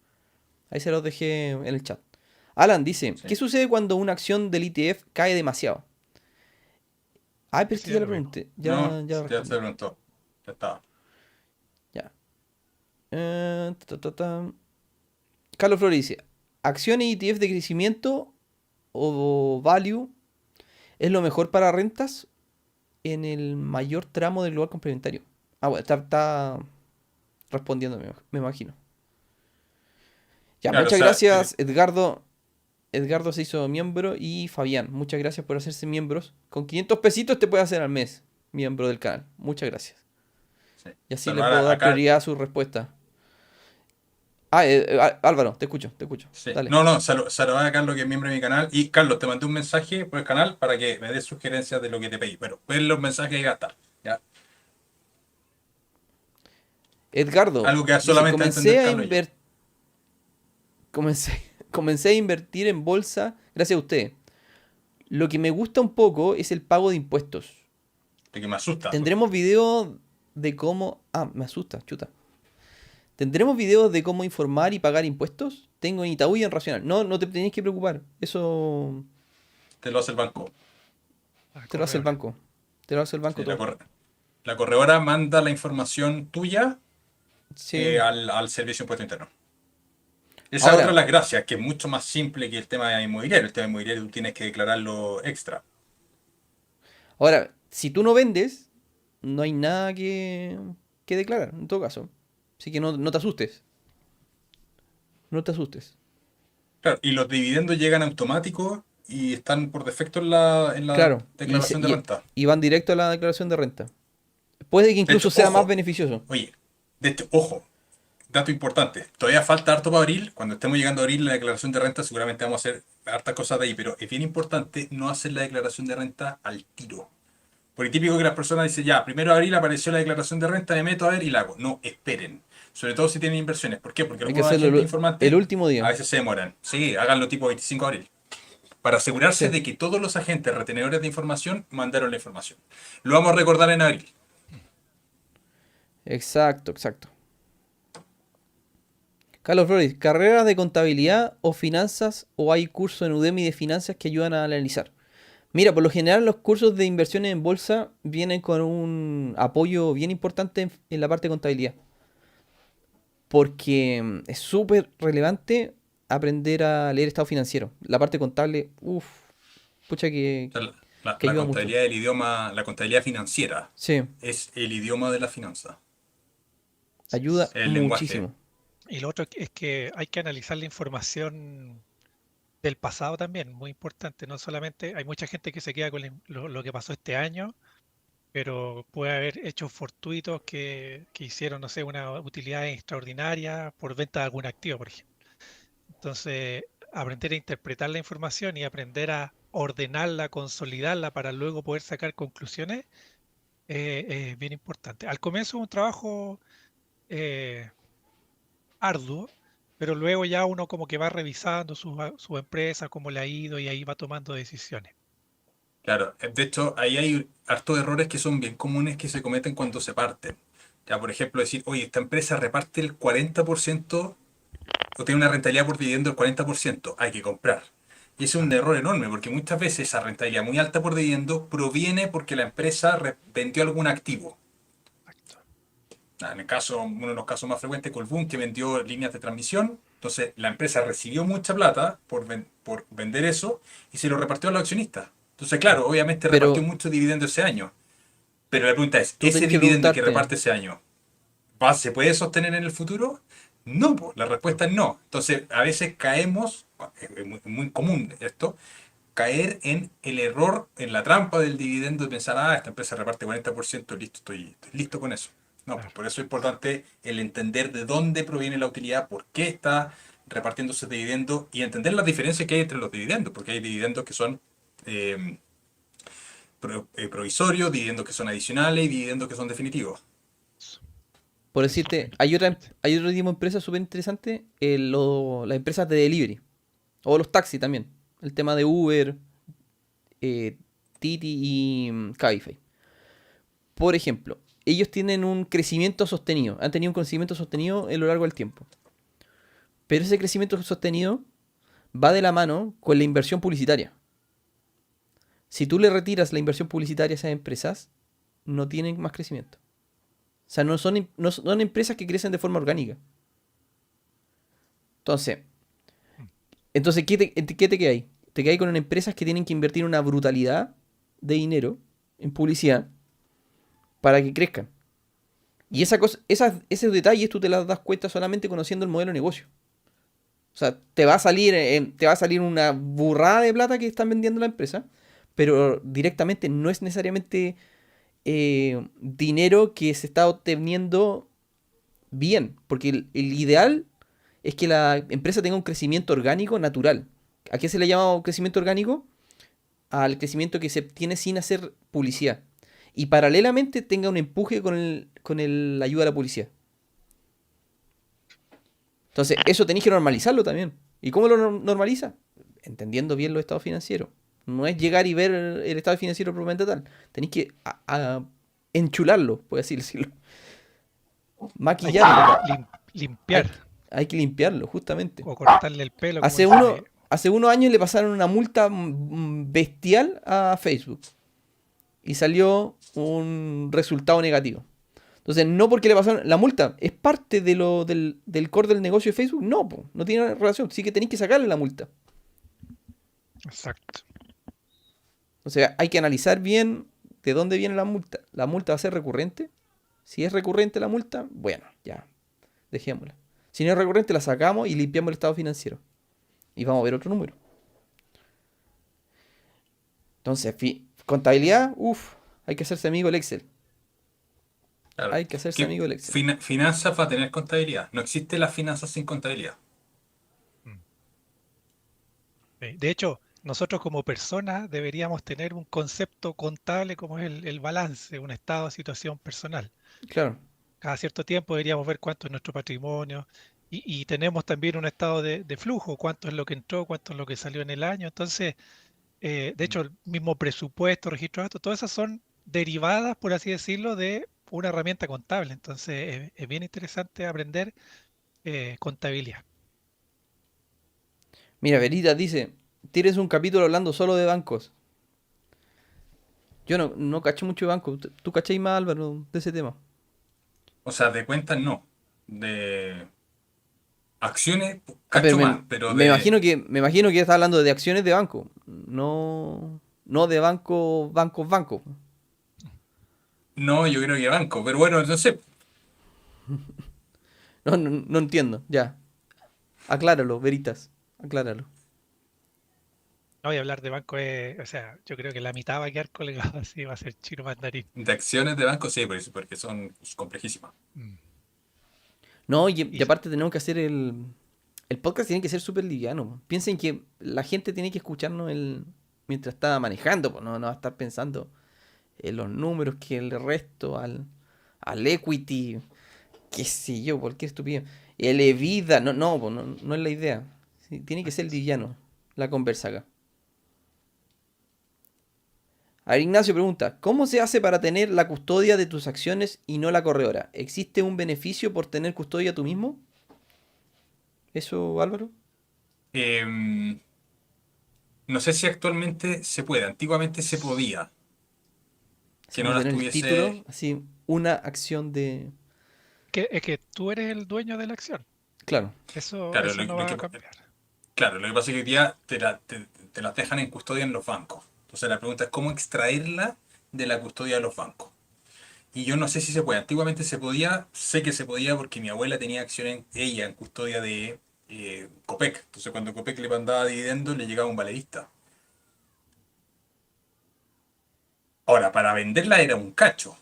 Ahí se los dejé en el chat. Alan dice, ¿qué Sí. sucede cuando una acción del ETF cae demasiado? Ay, pero es ese que ya ya lo lo vimos. pregunté. No, Ya lo ya se respondí. preguntó. Ya está. Ya. Carlos Flores dice, ¿acciones ETF de crecimiento o value es lo mejor para rentas en el mayor tramo del lugar complementario? Ah, bueno, está respondiendo, me imagino. Ya, Claro, o muchas sea, gracias, Edgardo. Edgardo se hizo miembro y Fabián, muchas gracias por hacerse miembros. Con 500 pesitos te puedes hacer al mes miembro del canal. Muchas gracias. sí. Y así le Saludar puedo dar acá. prioridad a sus respuestas. Álvaro, te escucho, te escucho. Sí. Dale. No, saludar a Carlos, que es miembro de mi canal. Y Carlos, te mandé un mensaje por el canal para que me des sugerencias de lo que te pedí. Pero ven los mensajes y gastar. ¿Ya? Edgardo Algo que dice, solamente a entender Carlos y yo. comencé, comencé a invertir en bolsa gracias a usted. Lo que me gusta un poco es el pago de impuestos. De que me asusta. Tendremos video de cómo... Ah, me asusta, chuta. ¿Tendremos videos de cómo informar y pagar impuestos? Tengo en Itaú y en Racional. No, no te tenéis que preocupar. Eso Te lo hace el banco. La te lo hace el corredora. banco. Te lo hace el banco Sí, todo. la corredora manda la información tuya Sí. al Servicio de Impuesto Interno. Esa es otra de Ahora, las gracias, que es mucho más simple que el tema inmobiliario. El tema inmobiliario tú tienes que declararlo extra. si tú no vendes, no hay nada que declarar, en todo caso. Así que no te asustes. No te asustes. Claro, y los dividendos llegan automáticos y están por defecto en la Claro, declaración de renta. y van directo a la declaración de renta. Puede que De incluso hecho, sea más ojo, beneficioso. oye, ojo, dato importante. Todavía falta harto para abril. Cuando estemos llegando a abril, la declaración de renta seguramente vamos a hacer hartas cosas de ahí, pero es bien importante no hacer la declaración de renta al tiro. Porque típico que las personas dicen, ya, primero de abril apareció la declaración de renta, me meto a ver y la hago. No, esperen. Sobre todo si tienen inversiones. ¿Por qué? Porque Hay que algunos hacerlo agentes el informantes último a día. veces se demoran. Sí, háganlo tipo 25 de abril. Para asegurarse Sí, de que todos los agentes retenedores de información mandaron la información. Lo vamos a recordar en abril. exacto, exacto. Carlos Flores, ¿carrera de contabilidad o finanzas o hay curso en Udemy de finanzas que ayudan a analizar? Mira, por lo general los cursos de inversiones en bolsa vienen con un apoyo bien importante en la parte de contabilidad. Porque es súper relevante aprender a leer estado financiero. La parte contable, uff, pucha O sea, que la ayuda mucho. contabilidad del idioma, la contabilidad financiera Sí, es el idioma de la finanza. ayuda El lenguaje. muchísimo. Y lo otro es que hay que analizar la información del pasado también, muy importante. No solamente hay mucha gente que se queda con lo que pasó este año, pero puede haber hechos fortuitos que hicieron, no sé, una utilidad extraordinaria por venta de algún activo, por ejemplo. Entonces, aprender a interpretar la información y aprender a ordenarla, consolidarla para luego poder sacar conclusiones es bien importante. Al comienzo es un trabajo eh, arduo, pero luego ya uno como que va revisando su empresa, cómo le ha ido y ahí va tomando decisiones. Claro, de hecho, ahí hay hartos errores que son bien comunes que se cometen cuando se parten. Ya, por ejemplo, decir, oye, esta empresa reparte el 40% o tiene una rentabilidad por dividendo del 40%, hay que comprar. Y ese es un Claro, error enorme, porque muchas veces esa rentabilidad muy alta por dividendo proviene porque la empresa vendió algún activo. exacto. En el caso, uno de los casos más frecuentes, Colbún, que vendió líneas de transmisión. Entonces, la empresa recibió mucha plata por vender eso y se lo repartió a los accionistas. Entonces, claro, obviamente repartió Pero mucho dividendo ese año. Pero la pregunta es, tú ¿ese tenés que dividendo que preguntarte, reparte ese año se puede sostener en el futuro? No, po, la respuesta es no. Entonces, a veces caemos, es muy común esto, caer en el error, en la trampa del dividendo de pensar, esta empresa reparte 40%, listo, estoy listo con eso. No, pues Claro. por eso es importante el entender de dónde proviene la utilidad, por qué está repartiéndose dividendo y entender las diferencias que hay entre los dividendos, porque hay dividendos que son eh, provisorios, dividendos que son adicionales y dividendos que son definitivos. por Eso es decirte, bien importante. hay otro tipo de empresas súper interesante, las empresas de delivery, o los taxis también. El tema de Uber, eh, Titi y Cabify. Por ejemplo, ellos tienen un crecimiento sostenido, han tenido un crecimiento sostenido a lo largo del tiempo. Pero ese crecimiento sostenido va de la mano con la inversión publicitaria. Si tú le retiras la inversión publicitaria a esas empresas, no tienen más crecimiento. O sea, no son empresas que crecen de forma orgánica. Entonces, Mm. ¿qué te queda ahí? Te queda ahí con empresas que tienen que invertir una brutalidad de dinero en publicidad para que crezcan. Y esos detalles tú te las das cuenta solamente conociendo el modelo de negocio. O sea, te va a salir una burrada de plata que están vendiendo la empresa, pero directamente no es necesariamente dinero que se está obteniendo bien, porque el ideal es que la empresa tenga un crecimiento orgánico natural. ¿A qué se le llama crecimiento orgánico? Al crecimiento que se obtiene sin hacer publicidad. Y paralelamente tenga un empuje la ayuda de la publicidad. Entonces, eso tenéis que normalizarlo también. ¿Y cómo lo normaliza? Entendiendo bien los estados financieros. No es llegar y ver el estado financiero propiamente tal. Tenéis que enchularlo, por así decirlo. Hay que Maquillarlo. limpiar Hay, hay que limpiarlo, justamente. o cortarle el pelo, como dicen ahí. Hace unos años le pasaron una multa bestial a Facebook. Y salió un resultado negativo. Entonces, no porque le pasaron la multa, es parte del core del negocio de Facebook. No, po, no tiene relación. Sí que tenéis que sacarle la multa. Exacto. O sea, hay que analizar bien de dónde viene la multa. ¿La multa va a ser recurrente? Si es recurrente la multa, bueno, ya, dejémosla. Si no es recurrente, la sacamos y limpiamos el estado financiero. Y vamos a ver otro número. Entonces, contabilidad, uff, hay que hacerse amigo del Excel. Claro. Hay que hacerse ¿Qué amigo del Excel. finanzas va a tener contabilidad? No existe las finanzas sin contabilidad. Mm. De hecho, nosotros como personas deberíamos tener un concepto contable como es el balance, un estado de situación personal. Claro. Cada cierto tiempo deberíamos ver cuánto es nuestro patrimonio y tenemos también un estado de flujo, cuánto es lo que entró, cuánto es lo que salió en el año. Entonces, de hecho, el mismo presupuesto, registro de gastos, todas esas son derivadas, por así decirlo, de una herramienta contable. Entonces, es bien interesante aprender contabilidad. Mira, Veritas dice, tienes un capítulo hablando solo de bancos. Yo no cacho mucho de bancos. ¿Tú cacháis más, Álvaro, de ese tema? O sea, de cuentas no. De acciones, Ah, pero cacho más, pero me imagino que está hablando de acciones de banco. No de banco. no, yo creo que banco. Pero bueno, no sé. No entiendo. Ya. Acláralo, Veritas. Acláralo. No voy a hablar de banco, o sea, yo creo que la mitad va a quedar colgada, así va a ser chino mandarín. De acciones de banco sí, por eso, porque son complejísimas. Mm. No, y Y aparte tenemos que hacer el podcast tiene que ser súper liviano. Piensen que la gente tiene que escucharnos mientras está manejando, pues no va a estar pensando en los números, que el resto, al equity, qué sé yo, cualquier estupidez. El EBITDA, no es la idea. Sí, tiene que ser liviano la conversa acá. A ver, Ignacio pregunta, ¿cómo se hace para tener la custodia de tus acciones y no la corredora? ¿Existe un beneficio por tener custodia tú mismo? ¿Eso, Álvaro? Em, no sé si actualmente se puede. Antiguamente se podía. Así Que no como las tener el tuviese. título, así una acción de... Es que tú eres el dueño de la acción. Claro. Claro, Eso no va a cambiar. claro, lo que pasa es que hoy día te las dejan en custodia en los bancos. Entonces la pregunta es cómo extraerla de la custodia de los bancos. Y yo no sé si se puede. Antiguamente se podía, sé que se podía porque mi abuela tenía acciones, ella, en custodia de Copec. Entonces cuando Copec le mandaba dividendos le llegaba un valerista. Ahora, para venderla era un cacho.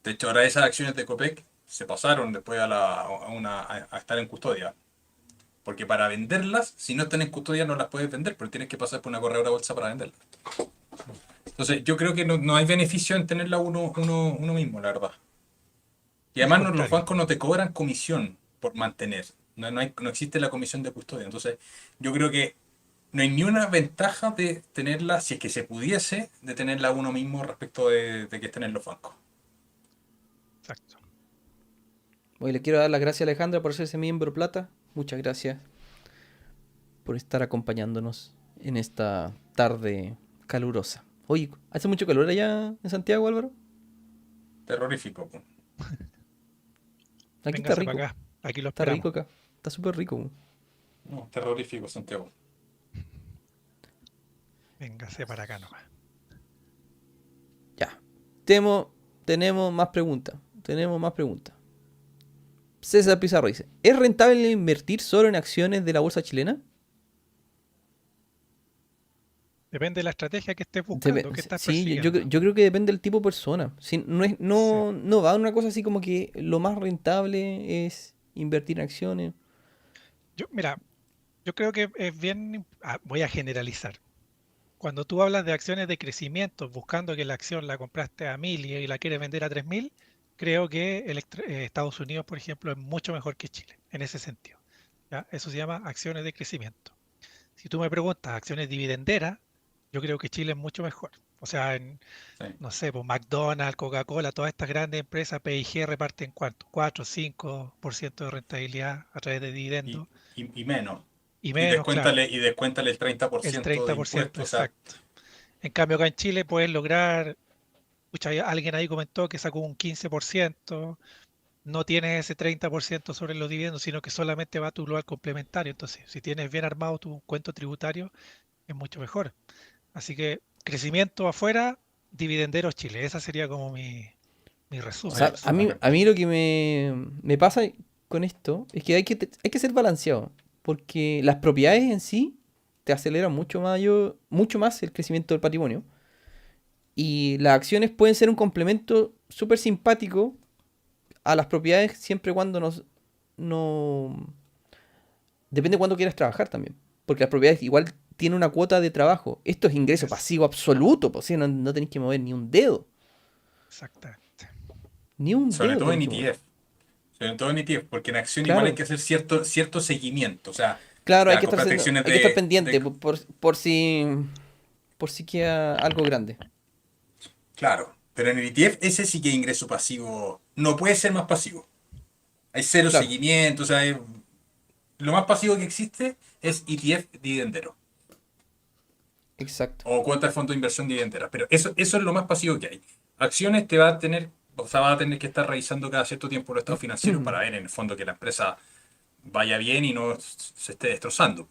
De hecho, ahora esas acciones de Copec se pasaron después a estar en custodia. Porque para venderlas, si no están en custodia, no las puedes vender, porque tienes que pasar por una corredora de bolsa para venderlas. Entonces, yo creo que no hay beneficio en tenerla uno mismo, la verdad. Y Al además, los contrario. bancos no te cobran comisión por mantener. No existe la comisión de custodia. Entonces, yo creo que no hay ni una ventaja de tenerla, si es que se pudiese, de tenerla uno mismo respecto de que estén en los bancos. Exacto. Hoy le quiero dar las gracias a Alejandra por hacerse miembro plata. Muchas gracias por estar acompañándonos en esta tarde calurosa. Oye, ¿hace mucho calor allá en Santiago, Álvaro? Terrorífico. Po. Aquí está Véngase para rico. acá. Aquí lo Está rico esperamos. acá. Está súper rico. No, terrorífico, Santiago. Véngase para acá nomás. Ya. Tenemos más preguntas. Tenemos más preguntas. César Pizarro dice, ¿es rentable invertir solo en acciones de la bolsa chilena? Depende de la estrategia que estés buscando, que estás Sí, yo, persiguiendo. yo creo que depende del tipo de persona. Si no, Sí. no va a una cosa así como que lo más rentable es invertir en acciones. Mira, yo creo que es bien, voy a generalizar. Cuando tú hablas de acciones de crecimiento, buscando que la acción la compraste a 1000 y la quieres vender a 3000, creo que Estados Unidos, por ejemplo, es mucho mejor que Chile en ese sentido. ¿Ya? Eso se llama acciones de crecimiento. Si tú me preguntas acciones dividenderas, yo creo que Chile es mucho mejor. O sea, Sí. no sé, pues McDonald's, Coca-Cola, todas estas grandes empresas, P&G reparten cuánto, 4 o 5% de rentabilidad a través de Y, dividendos y menos. y menos, claro, Y descuéntale el el 30% de 30%, impuestos. O sea, exacto. En cambio, acá en Chile puedes lograr, pucha, alguien ahí comentó que sacó un 15%, no tienes ese 30% sobre los dividendos, sino que solamente va a tu global complementario. Entonces, si tienes bien armado tu cuento tributario, es mucho mejor. Así que crecimiento afuera, dividenderos Chile. Esa sería como mi O resumen. sea, sí, no, a mí perfecto. lo que me pasa con esto es que hay que ser balanceado. Porque las propiedades en sí te aceleran mucho más el crecimiento del patrimonio. Y las acciones pueden ser un complemento súper simpático a las propiedades siempre y cuando no... Depende de cuándo quieras trabajar también. Porque las propiedades igual tienen una cuota de trabajo. Esto es ingreso Es pasivo absoluto. Pues, ¿sí? No tenéis que mover ni un dedo. exactamente. Ni un Sobre dedo todo en tenéis que mover. ETF. Sobre todo en ETF, porque en acción igual hay Claro, que hacer cierto seguimiento. O sea, claro, ya compraste acciones hay que estar de. pendiente por si queda algo grande. Claro, pero en el ETF ese sí que es ingreso pasivo. No puede ser más pasivo. Hay cero Claro, seguimiento. O sea, lo más pasivo que existe es ETF dividendero. exacto. O cuenta de fondo de inversión dividendera. Pero eso es lo más pasivo que hay. Acciones te va a tener, o sea, va a tener que estar revisando cada cierto tiempo los estados financieros para ver en el fondo que la empresa vaya bien y no se esté destrozando.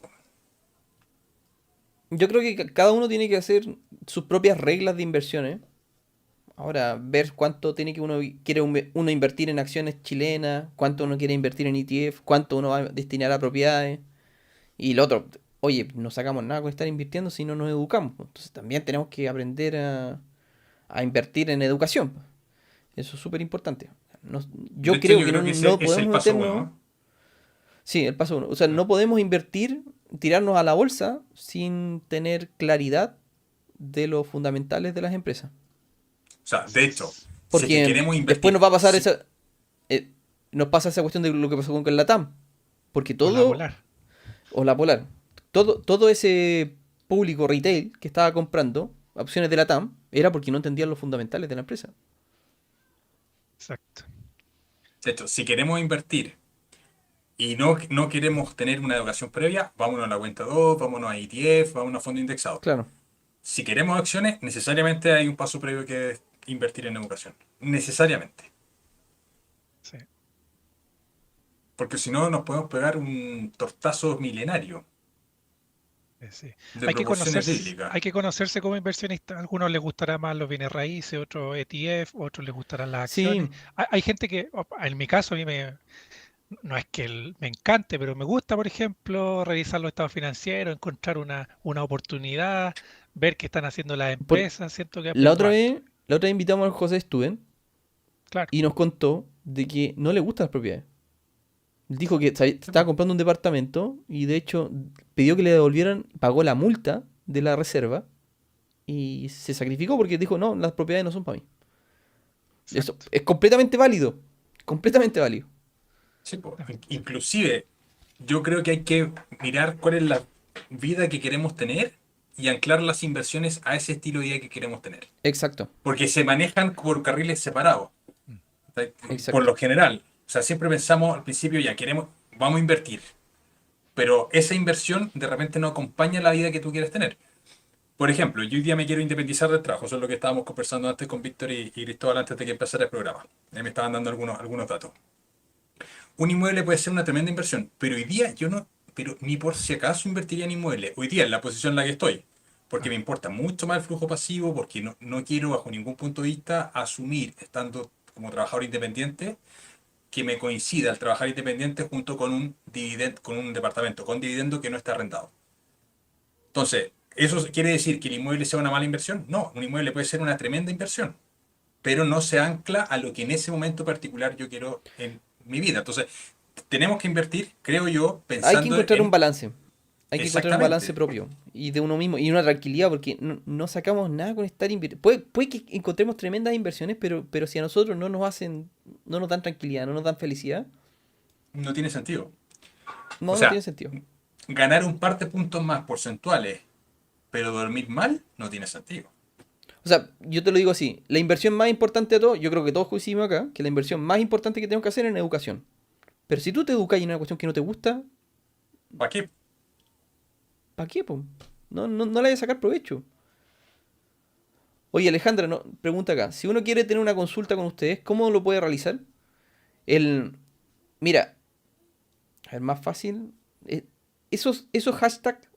Yo creo que cada uno tiene que hacer sus propias reglas de inversiones. Ahora, ver cuánto tiene que uno invertir en acciones chilenas, cuánto uno quiere invertir en ETF, cuánto uno va a destinar a propiedades. Y lo otro, oye, no sacamos nada con estar invirtiendo si no nos educamos. Entonces también tenemos que aprender a invertir en educación. Eso es súper importante. De Yo hecho, creo yo que creo que ese no es el podemos paso uno. meternos. Sí, el paso uno. O sea, no podemos invertir, tirarnos a la bolsa sin tener claridad de los fundamentales de las empresas. O sea, de hecho, si es que Porque queremos después invertir, nos va a pasar sí, esa. Nos pasa esa cuestión de lo que pasó con la TAM. Porque O la todo. polar. O la Polar. Todo ese público retail que estaba comprando. acciones de la TAM, era porque no entendían los fundamentales de la empresa. Exacto. De hecho, si queremos invertir y no queremos tener una educación previa, vámonos a la cuenta 2, vámonos a ETF, vámonos a fondo indexado. Claro. Si queremos acciones, necesariamente hay un paso previo que es invertir en educación. Necesariamente. Sí. Porque si no, nos podemos pegar un tortazo milenario Sí. de proporciones bíblicas. Hay que conocerse como inversionista. A algunos les gustará más los bienes raíces, otros ETF, otros les gustarán las Sí, acciones. Hay gente que, en mi caso, no es que me encante, pero me gusta, por ejemplo, revisar los estados financieros, encontrar una oportunidad, ver qué están haciendo las por, empresas. Siento que la aprendo otra harto. vez, la otra vez invitamos al José Studen Claro. y nos contó de que no le gustan las propiedades. Dijo que estaba comprando un departamento y de hecho pidió que le devolvieran, pagó la multa de la reserva y se sacrificó porque dijo, no, las propiedades no son para mí. Eso Exacto. es completamente válido, completamente válido. Sí, po. Exactamente. Inclusive, yo creo que hay que mirar cuál es la vida que queremos tener y anclar las inversiones a ese estilo de vida que queremos tener. Exacto, Porque se manejan por carriles separados, Mm. por exacto. lo general. O sea, siempre pensamos al principio, ya queremos, vamos a invertir. Pero esa inversión de repente no acompaña la vida que tú quieres tener. Por ejemplo, yo hoy día me quiero independizar del trabajo. Eso es lo que estábamos conversando antes con Víctor y Cristóbal antes de que empezara el programa. Me estaban dando algunos datos. Un inmueble puede ser una tremenda inversión, pero hoy día yo no, pero ni por si acaso invertiría en inmuebles. Hoy día en la posición en la que estoy, porque Ah, me importa mucho más el flujo pasivo, porque no quiero bajo ningún punto de vista asumir, estando como trabajador independiente, que me coincida el trabajar independiente junto con un con un departamento con dividendo que no está arrendado. Entonces, ¿eso quiere decir que el inmueble sea una mala inversión? No, un inmueble puede ser una tremenda inversión, pero no se ancla a lo que en ese momento particular yo quiero en mi vida. Entonces, tenemos que invertir, creo yo, Hay que pensando encontrar un en balance. Hay que encontrar un balance exactamente. propio y de uno mismo y una tranquilidad porque no sacamos nada con estar invirtiendo. Puede que encontremos tremendas inversiones, pero si a nosotros no nos dan tranquilidad, no nos dan felicidad, No tiene sentido. O no tiene sea, sentido. ganar un par de puntos más porcentuales, pero dormir mal, no tiene sentido. O sea, yo te lo digo así, la inversión más importante de todo, yo creo que todos coincidimos acá, que la inversión más importante que tenemos que hacer es en educación. Pero si tú te educas en una cuestión que no te gusta, ¿Para qué? ¿para qué, po? No le hay a sacar provecho. Oye, Alejandra, no, pregunta acá. Si uno quiere tener una consulta con ustedes, ¿cómo lo puede realizar? El, mira, a ver, más fácil. Esos hashtags,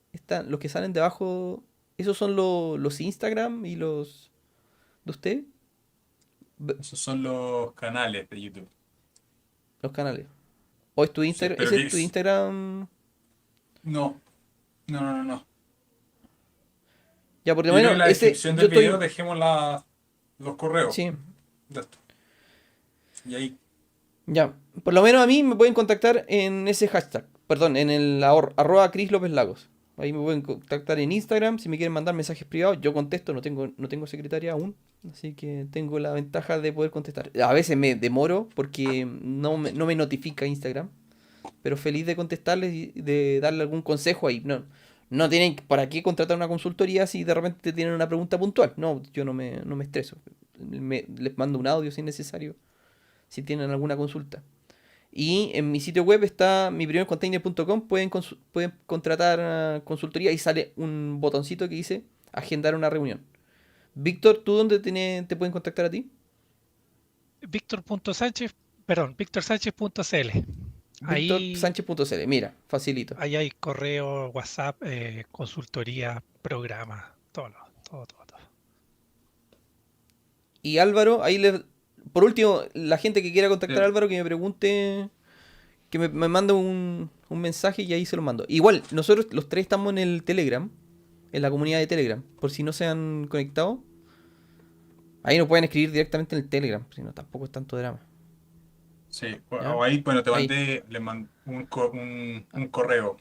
los que salen debajo, esos son los Instagram y los de ustedes, Esos son los canales de YouTube. los canales. O es tu Sí, Instagram, pero ese que es tu Instagram. no, no. Ya, por lo Yo creo que menos, en la ese, descripción yo del video estoy. dejemos los correos Sí, de esto. Y ahí, ya. Por lo menos a mí me pueden contactar en ese hashtag. Perdón, en el arroba Cris López Lagos. Ahí me pueden contactar en Instagram. Si me quieren mandar mensajes privados, yo contesto. No tengo secretaria aún. Así que tengo la ventaja de poder contestar. A veces me demoro porque no me notifica Instagram. Pero feliz de contestarles y de darle algún consejo ahí. No tienen para qué contratar una consultoría si de repente tienen una pregunta puntual. No, yo no me estreso. Les mando un audio si es necesario, si tienen alguna consulta. Y en mi sitio web está miprimercontainer.com. Pueden contratar consultoría y sale un botoncito que dice agendar una reunión. Víctor, ¿tú dónde te pueden contactar a ti? Víctor.sánchez, perdón, victorsánchez.cl. Ahí, VictorSánchez.cl. Mira, facilito. ahí hay correo, WhatsApp, consultoría, programa, todo. Y Álvaro, por último, la gente que quiera contactar a eh, Álvaro, que me pregunte, que me mande un mensaje y ahí se lo mando. Igual, nosotros los tres estamos en el Telegram, en la comunidad de Telegram, por si no se han conectado. Ahí nos pueden escribir directamente en el Telegram, si no, tampoco es tanto drama. sí, ¿Ya? o ahí, bueno, te Ahí, mandé, le mandé un correo.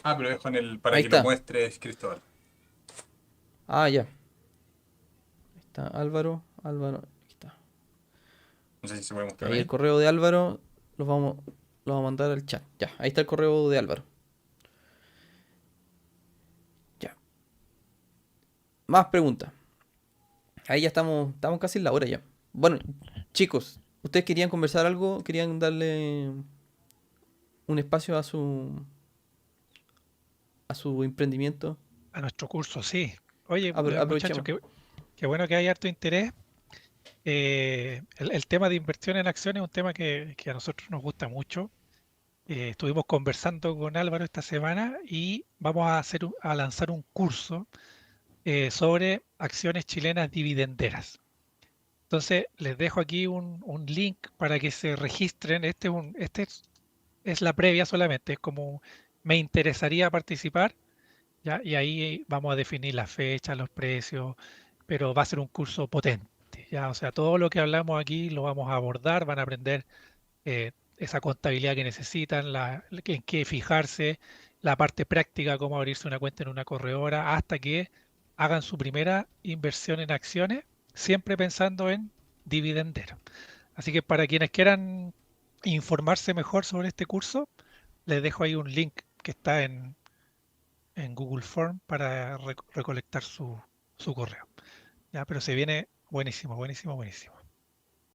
Ah, pero dejo para ahí que lo está. muestres, Cristóbal. Ah, ya. Ahí está Álvaro, aquí está. No sé si se puede Ya, mostrar ahí el ahí. correo de Álvaro lo vamos a mandar al chat. Ya, ahí está el correo de Álvaro. Ya. Más preguntas. Ahí ya estamos casi en la hora ya. Bueno, chicos, ¿ustedes querían conversar algo? ¿Querían darle un espacio a su emprendimiento? A nuestro curso, sí. Oye, muchachos, Aprovechemos. qué bueno que hay harto interés. El tema de inversión en acciones es un tema que a nosotros nos gusta mucho. Estuvimos conversando con Álvaro esta semana y vamos a a lanzar un curso sobre acciones chilenas dividenderas. Entonces, les dejo aquí un link para que se registren. Es la previa solamente, es como me interesaría participar, ¿ya? Y ahí vamos a definir la fecha, los precios, pero va a ser un curso potente, ¿ya? O sea, todo lo que hablamos aquí lo vamos a abordar, van a aprender esa contabilidad que necesitan, en qué fijarse, la parte práctica, cómo abrirse una cuenta en una corredora, hasta que hagan su primera inversión en acciones, siempre pensando en dividender. Así que para quienes quieran informarse mejor sobre este curso, les dejo ahí un link que está en Google Form para recolectar su correo. Ya, pero se viene buenísimo, buenísimo, buenísimo.